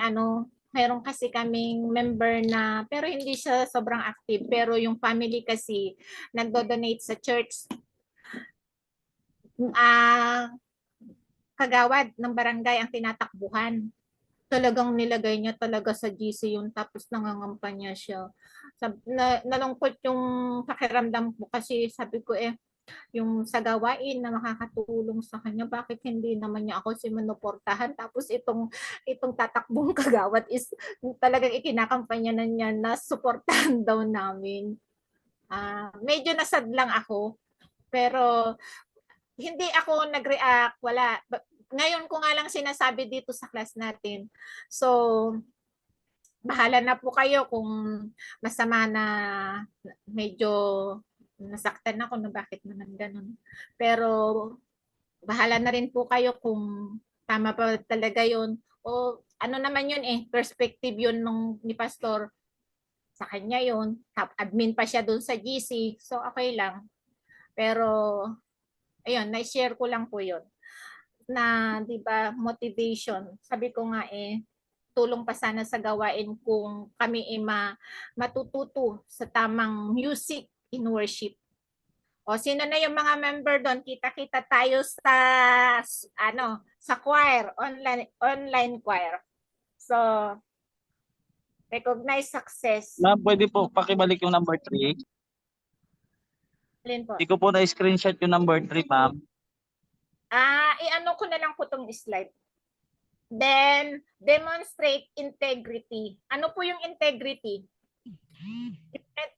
member na, pero hindi siya sobrang active, pero yung family kasi nagdo-donate sa church. Kagawad ng barangay ang tinatakbuhan. Talagang nilagay niya talaga sa GC yun, tapos nangangampanya siya. Nalungkot yung pakiramdam ko kasi sabi ko yung sa gawain na makakatulong sa kanya, bakit hindi naman niya ako sinuportahan? Tapos itong tatakbong kagawad is talagang ikinakampanya na niya na suportahan daw namin. Medyo nasad lang ako, pero hindi ako nag-react, wala. Ngayon ko nga lang sinasabi dito sa class natin. So, bahala na po kayo kung masama na medyo nasaktan ako na bakit naman ganun. Pero, bahala na rin po kayo kung tama pa talaga yun. O naman yun perspective yun ni Pastor. Sa kanya yun. Admin pa siya dun sa GC. So, okay lang. Pero, ayun, na-share ko lang po yun. Na, di ba, motivation. Sabi ko nga tulong pa sana sa gawain kung kami matututo sa tamang music in worship. O, sino na yung mga member doon? Kita-kita tayo sa choir, online choir. So, recognize success. Ma'am, pwede po pakibalik yung number 3. Alin po? Hindi ko po na-screenshot yung number 3, ma'am. I-ano ko na lang po itong slide. Then, demonstrate integrity. Ano po yung integrity?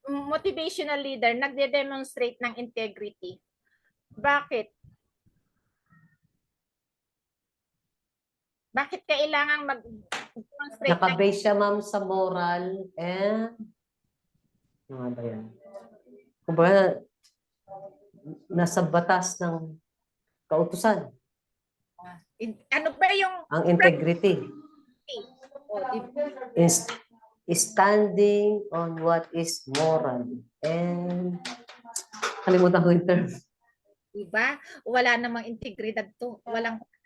Motivational leader, nagde-demonstrate ng integrity. Bakit? Bakit kailangan mag-demonstrate? Nakabase siya, ma'am, sa moral and ano ba yan? Kumbaga, nasa batas ng kautusan, Ano ba yung ang integrity. O, Is standing on what is moral. And kalimutan ko yung term. diba? Wala namang integridad to.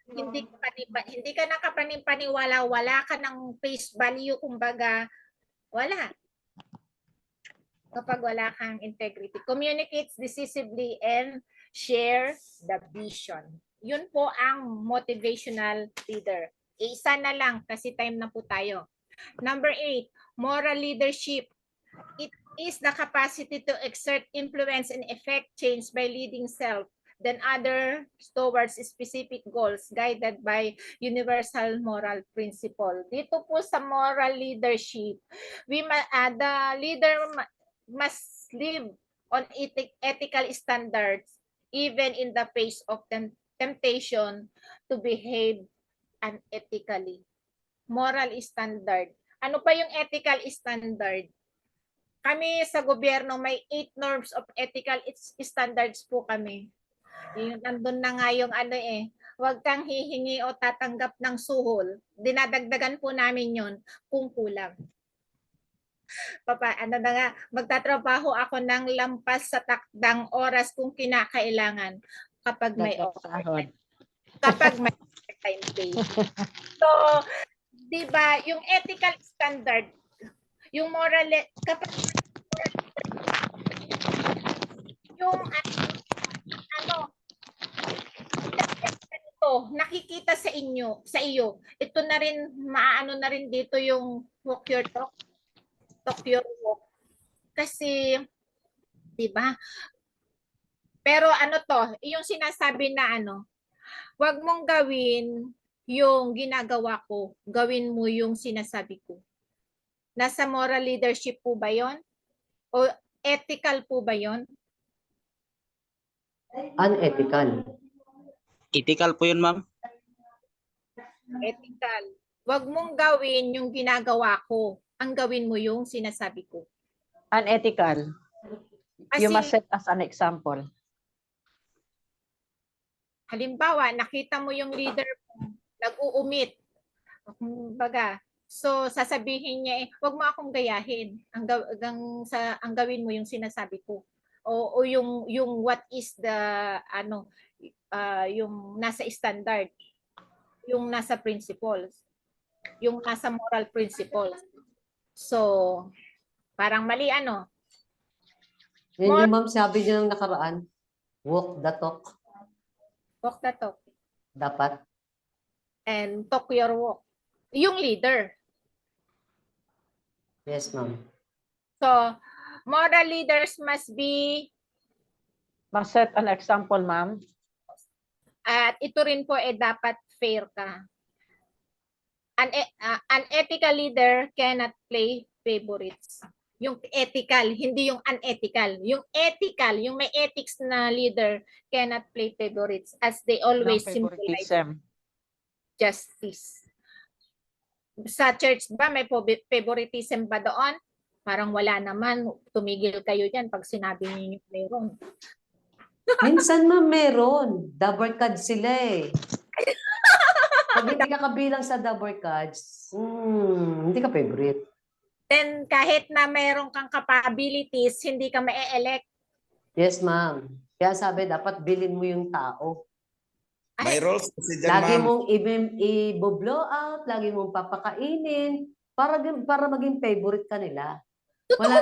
Hindi ka nakapanipaniwala, wala ka ng face value, kumbaga, wala. Kapag wala kang integrity. Communicates decisively and share the vision. Yun po ang motivational leader. Isa na lang kasi time na po tayo. Number 8, moral leadership. It is the capacity to exert influence and effect change by leading self, then others towards specific goals guided by universal moral principle. Dito po sa moral leadership, the leader must live on ethical standards even in the face of temptation to behave unethically. Moral standard. Ano pa yung ethical standard? Kami sa gobyerno may 8 norms of ethical standards po kami. Yung nandun na nga yung huwag kang hihingi o tatanggap ng suhol. Dinadagdagan po namin yon kung kulang. Na nga, magtatrabaho ako ng lampas sa takdang oras kung kinakailangan kapag may overtime. Kapag may overtime pay. So, di ba, yung ethical standard, yung moral, kapag yung nakikita sa iyo, ito na rin, maano na rin dito yung walk your talk your walk. Kasi, di ba? Pero yung sinasabi na wag mong gawin yung ginagawa ko, gawin mo yung sinasabi ko. Nasa moral leadership po ba yon? O ethical po ba yon? Unethical. Ethical po yun, ma'am. Ethical. Wag mong gawin yung ginagawa ko, ang gawin mo yung sinasabi ko. Unethical. You must set as an example. Halimbawa, nakita mo yung leader mo, nag-uumit. Baga, so sasabihin niya wag mo akong gayahin. Ang gawin mo yung sinasabi ko. O yung what is the yung nasa standard, yung nasa principles, yung nasa moral principles. So, parang mali Yan yung ma'am, sabi niyo nung nakaraan, walk the talk. Walk the talk. Dapat. And talk your walk. Yung leader. Yes, ma'am. So, moral leaders must set an example, ma'am. At ito rin po dapat fair ka. An ethical leader cannot play favorites. Yung ethical, hindi yung unethical. Yung ethical, yung may ethics na leader cannot play favorites as they always symbolize justice. Sa church ba may favoritism ba doon? Parang wala naman. Tumigil kayo dyan pag sinabi niyo mayroon. Minsan ma'am meron. Double card sila eh. Pag hindi ka kabilang sa double cards, hindi ka favorite. Then kahit na mayroon kang capabilities, hindi ka ma-elect. Yes, ma'am. Kaya sabi, dapat bilhin mo yung tao. May roles kasi dyan, Lagi ma'am. mong i-blow out, lagi mong papakainin, para maging favorite ka nila. Wala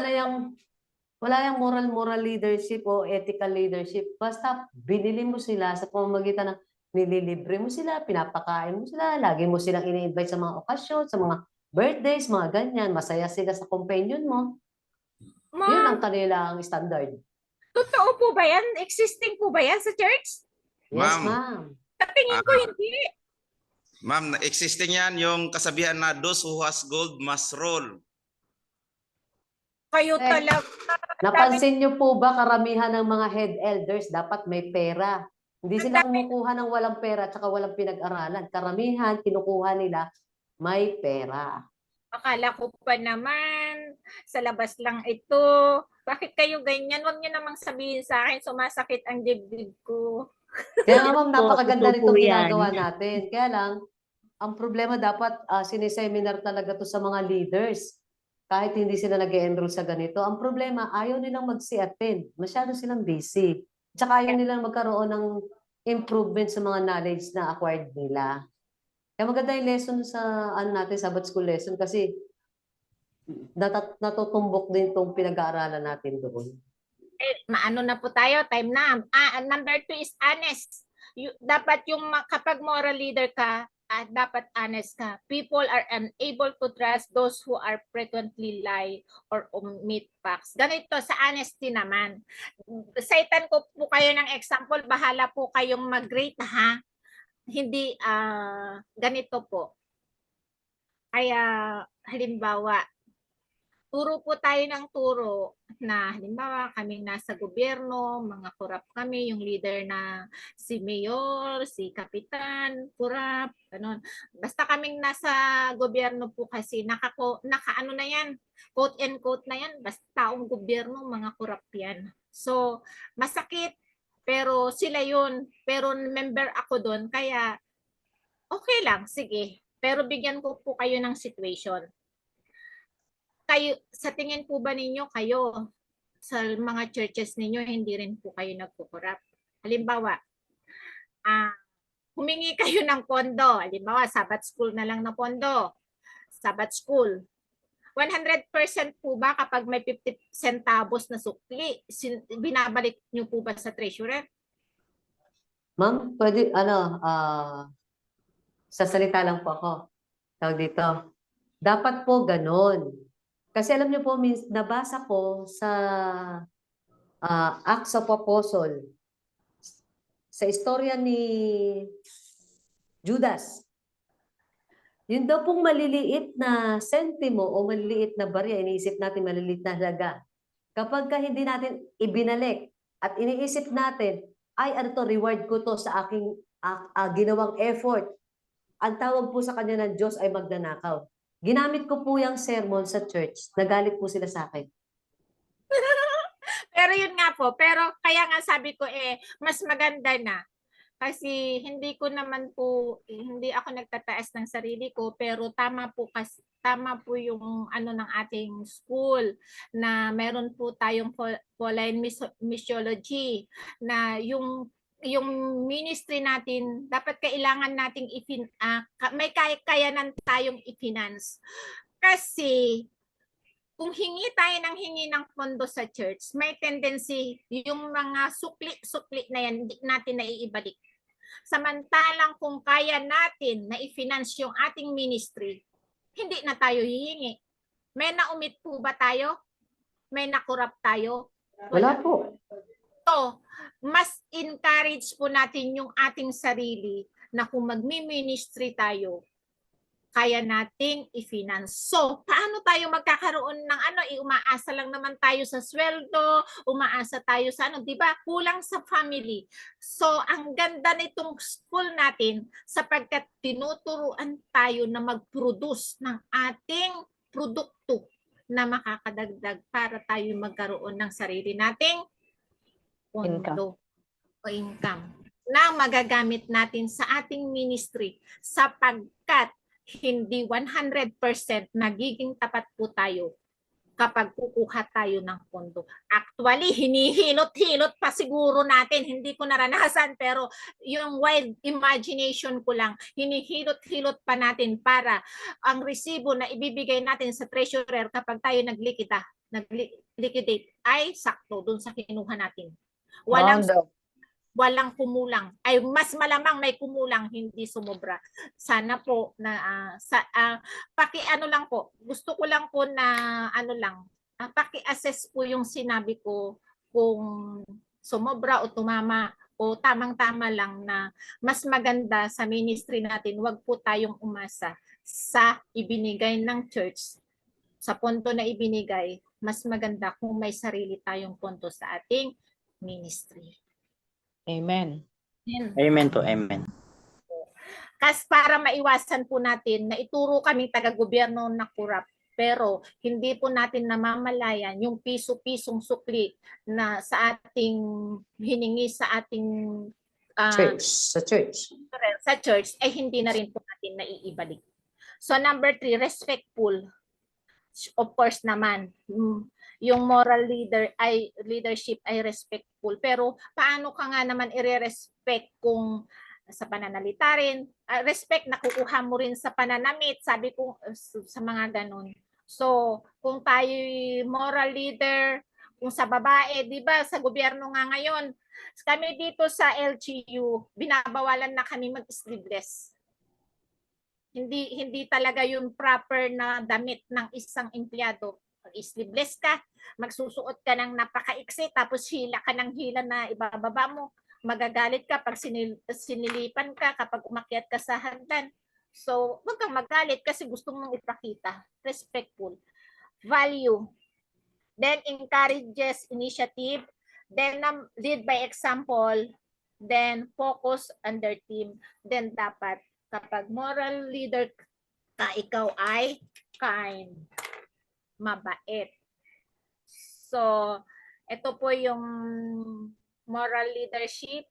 yung moral leadership o ethical leadership. Basta binili mo sila sa pamamagitan ng nililibre mo sila, pinapakain mo sila, lagi mo silang ini-invite sa mga okasyon, sa mga birthdays, mga ganyan. Masaya sila sa companion mo. Yun ang kanilang standard. Totoo po ba yan? Existing po ba yan sa church? Yes, ma'am. Sa tingin ko hindi. Ma'am, existing yan yung kasabihan na those who has gold must roll. Kayo talaga. Napansin niyo po ba karamihan ng mga head elders dapat may pera? Hindi sila kumukuha ng walang pera at walang pinag-aralan. Karamihan, kinukuha nila may pera. Akala ko pa naman, sa labas lang ito, Bakit kayo ganyan? Huwag niyo namang sabihin sa akin, sumasakit ang dibdib ko. Kaya nga ma'am, napakaganda totoo po nitong yan. ginagawa natin. Kaya lang, ang problema dapat sineseminar talaga to sa mga leaders. Kahit hindi sila nag-enroll sa ganito. Ang problema, ayaw nilang mag-attend. Masyado silang busy. Tsaka ayaw nilang magkaroon ng improvement sa mga knowledge na acquired nila. Kaya maganda yung lesson sa natin, Sabbath School lesson kasi natutumbok din itong pinag-aaralan natin doon. Maano na po tayo, time na. Number 2 is honest. Dapat yung kapag moral leader ka, dapat honest ka. People are unable to trust those who are frequently lie or omit facts. Ganito sa honesty naman. Saitan ko po kayo ng example, bahala po kayong mag-rate ha. Hindi ganito po. Kaya halimbawa, turo po tayo ng turo na halimbawa kami nasa gobyerno, mga kurap kami, yung leader na si mayor, si kapitan, kurap, ganun. Basta kaming nasa gobyerno po kasi nakaano na yan, quote and quote na yan, basta taong gobyerno, mga kurap yan. So, masakit, pero sila yun, pero member ako doon, kaya okay lang, sige. Pero bigyan ko po kayo ng situation. Kayo, sa tingin po ba ninyo kayo sa mga churches ninyo hindi rin po kayo nagkukurap? Halimbawa, humingi kayo ng pondo. Halimbawa, Sabbath School na lang na pondo. Sabbath School. 100% po ba kapag may 50 centavos na sukli, binabalik niyo po ba sa treasurer? Ma'am, pwede, sasalita lang po ako. Tawag dito. Dapat po ganon. Kasi alam niyo po, nabasa ko sa Acts of Apostle, sa istorya ni Judas. Yun daw pong maliliit na sentimo o maliliit na barya, iniisip natin maliliit na halaga. Kapag hindi natin ibinalik at iniisip natin, ay ano to, reward ko to sa aking ginawang effort. Ang tawag po sa kanya ng Diyos ay magnanakaw. Ginamit ko po yung sermon sa church. Nagalit po sila sa akin. Pero yun nga po, pero kaya nga sabi ko mas maganda na. Kasi hindi ako nagtataas ng sarili ko, pero tama po yung ng ating school na meron po tayong Pauline missiology na yung ministry natin, dapat kailangan nating may kakayanan tayong i-finance. Kasi kung hingi tayo ng pondo sa church, may tendency yung mga sukli na yan, hindi natin naiibalik. Samantalang kung kaya natin na i-finance yung ating ministry, hindi na tayo hihingi. May naumit po ba tayo? May nakurap tayo? Wala po. So, mas encourage po natin yung ating sarili na kung magmi-ministry tayo, kaya nating i-finance. So, paano tayo magkakaroon ng umaasa lang naman tayo sa sweldo, umaasa tayo sa di ba? Kulang sa family. So, ang ganda nitong school natin sapagkat tinuturuan tayo na mag-produce ng ating produkto na makakadagdag para tayo magkaroon ng sarili nating pondo o income na magagamit natin sa ating ministry sapagkat hindi 100% nagiging tapat po tayo kapag kukuha tayo ng pondo. Actually, hinihilot-hilot pa siguro natin. Hindi ko naranasan pero yung wild imagination ko lang, hinihilot-hilot pa natin para ang resibo na ibibigay natin sa treasurer kapag tayo nag-liquidate ay sakto dun sa kinuha natin. Walang kumulang. Ay mas malamang may kumulang, hindi sumobra. Sana po na lang po. Gusto ko lang po na paki-assess po yung sinabi ko kung sumobra o tumama o tamang-tama lang na mas maganda sa ministry natin, wag po tayong umasa sa ibinigay ng church. Sa pondo na ibinigay, mas maganda kung may sarili tayong pondo sa ating ministry. Amen. Amen to, amen. Kasi para maiwasan po natin na ituro kaming taga-gobyerno na corrupt, Pero hindi po natin namamalayan yung piso-pisong sukli na sa ating hiningi sa ating Sa church. ay hindi na rin po natin naiibalik. So number 3, respectful. Of course naman, yung moral leadership ay respectful. Pero paano ka nga naman i-respect kung sa pananalita rin? Respect nakukuha mo rin sa pananamit, sabi ko sa mga ganun. So, kung tayo moral leader, kung sa babae, di ba, sa gobyerno nga ngayon, kami dito sa LGU, binabawalan na kami mag-sleeveless. Hindi talaga yung proper na damit ng isang empleyado. Mag-sleeveless ka, magsusuot ka ng napakaiksi, tapos hila ka ng hila na ibababa mo. Magagalit ka pag sinilipan ka, kapag umakyat ka sa hagdan. So, huwag kang magalit kasi gusto mong ipakita. Respectful. Value. Then, encourages initiative. Then, lead by example. Then, focus on their team. Then, dapat, kapag moral leader ka, ikaw ay kind. Mabait. So, ito po yung moral leadership.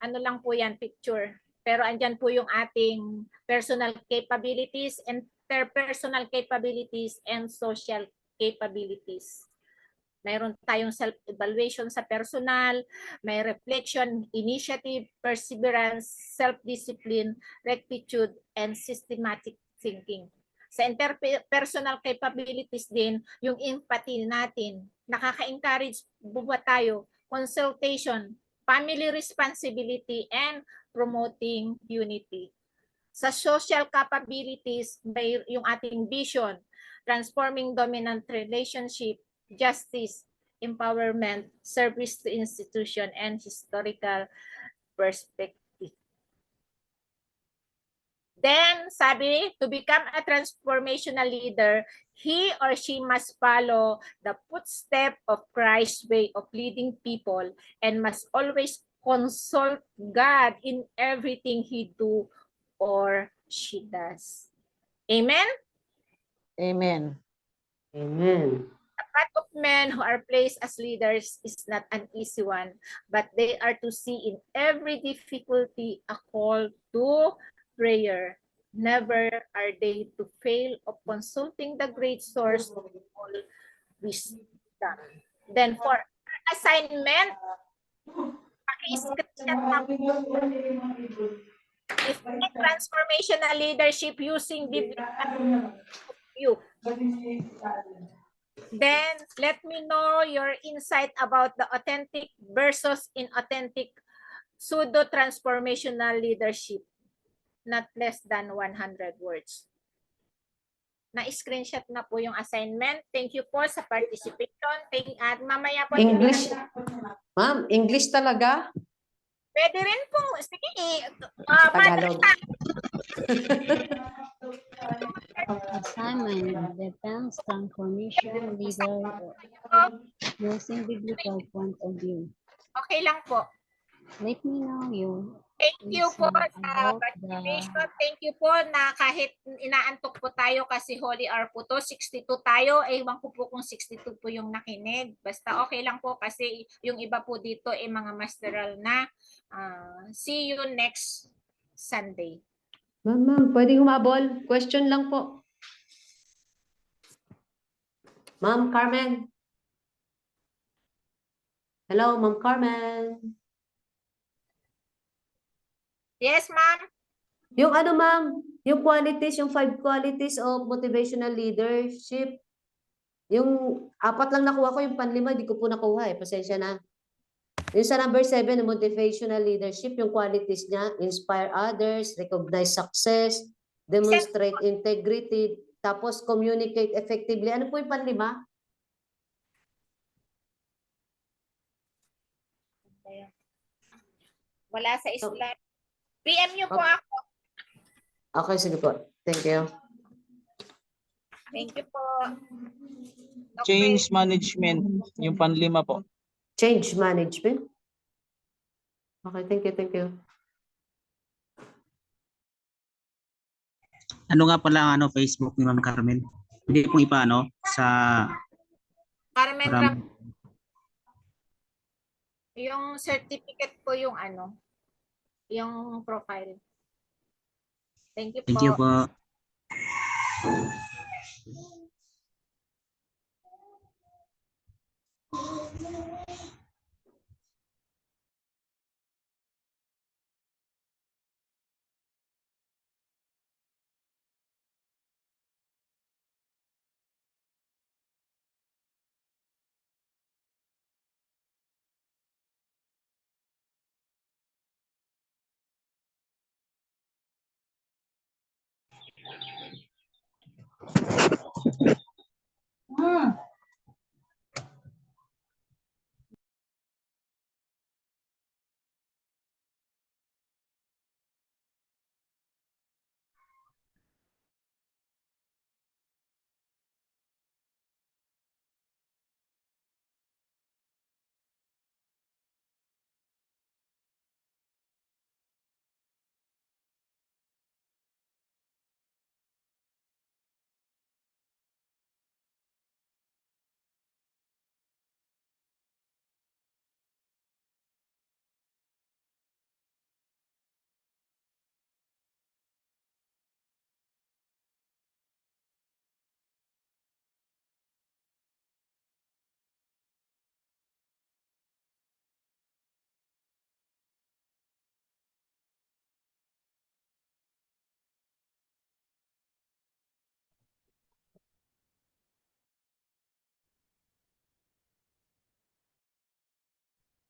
Ano lang po yan, picture. Pero andyan po yung ating personal capabilities, interpersonal capabilities, and social capabilities. Mayroon tayong self-evaluation sa personal, may reflection, initiative, perseverance, self-discipline, rectitude, and systematic thinking. Sa interpersonal capabilities din, yung empathy natin, nakaka-encourage buwa tayo, consultation, family responsibility, and promoting unity. Sa social capabilities, may yung ating vision, transforming dominant relationship, justice, empowerment, service to institution, and historical perspective. Then, sabi, to become a transformational leader, he or she must follow the footstep of Christ's way of leading people and must always consult God in everything he do or she does. Amen? Amen. Amen. The path of men who are placed as leaders is not an easy one, but they are to see in every difficulty a call to prayer. Never are they to fail of consulting the great source of all wisdom. Then for assignment, transformational leadership using biblical view. Then let me know your insight about the authentic versus inauthentic pseudo-transformational leadership. Not less than 100 words. Na-screenshot na po yung assignment. Thank you po sa participation. At mamaya po. English. Ma'am, English talaga? Pwede rin po. Sige, Tagalog. Assignment, defense, transformation, leader, using biblical point of view. Okay lang po. Let me know you. Thank you po sa participation. Thank you po na kahit inaantok po tayo kasi Holy Hour po to, 62 tayo. Ewan ko po kung 62 po yung nakinig. Basta okay lang po kasi yung iba po dito ay mga masteral na. See you next Sunday. Ma'am, pwedeng humabol? Question lang po. Ma'am Carmen. Hello, Ma'am Carmen. Yes, ma'am. Yung ano, ma'am, yung qualities, yung 5 qualities of motivational leadership. Yung 4 lang nakuha ko, yung 5, di ko po nakuha eh. Pasensya na. Yung sa number 7, motivational leadership, yung qualities niya, inspire others, recognize success, demonstrate integrity, tapos communicate effectively. Ano po yung 5? Wala sa slide. PM nyo po ako. Okay, sige po. Thank you. Thank you po. Change management, yung 5 po. Change management? Okay, thank you, thank you. Ano nga pala ang Facebook ni Ma'am Carmen? Hindi po ipaano sa Carmen para yung certificate po yung ano, yung profile. Thank you Thank you po. po.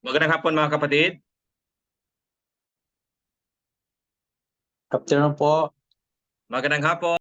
Magandang hapon mga kapatid. Afternoon po. Magandang hapon.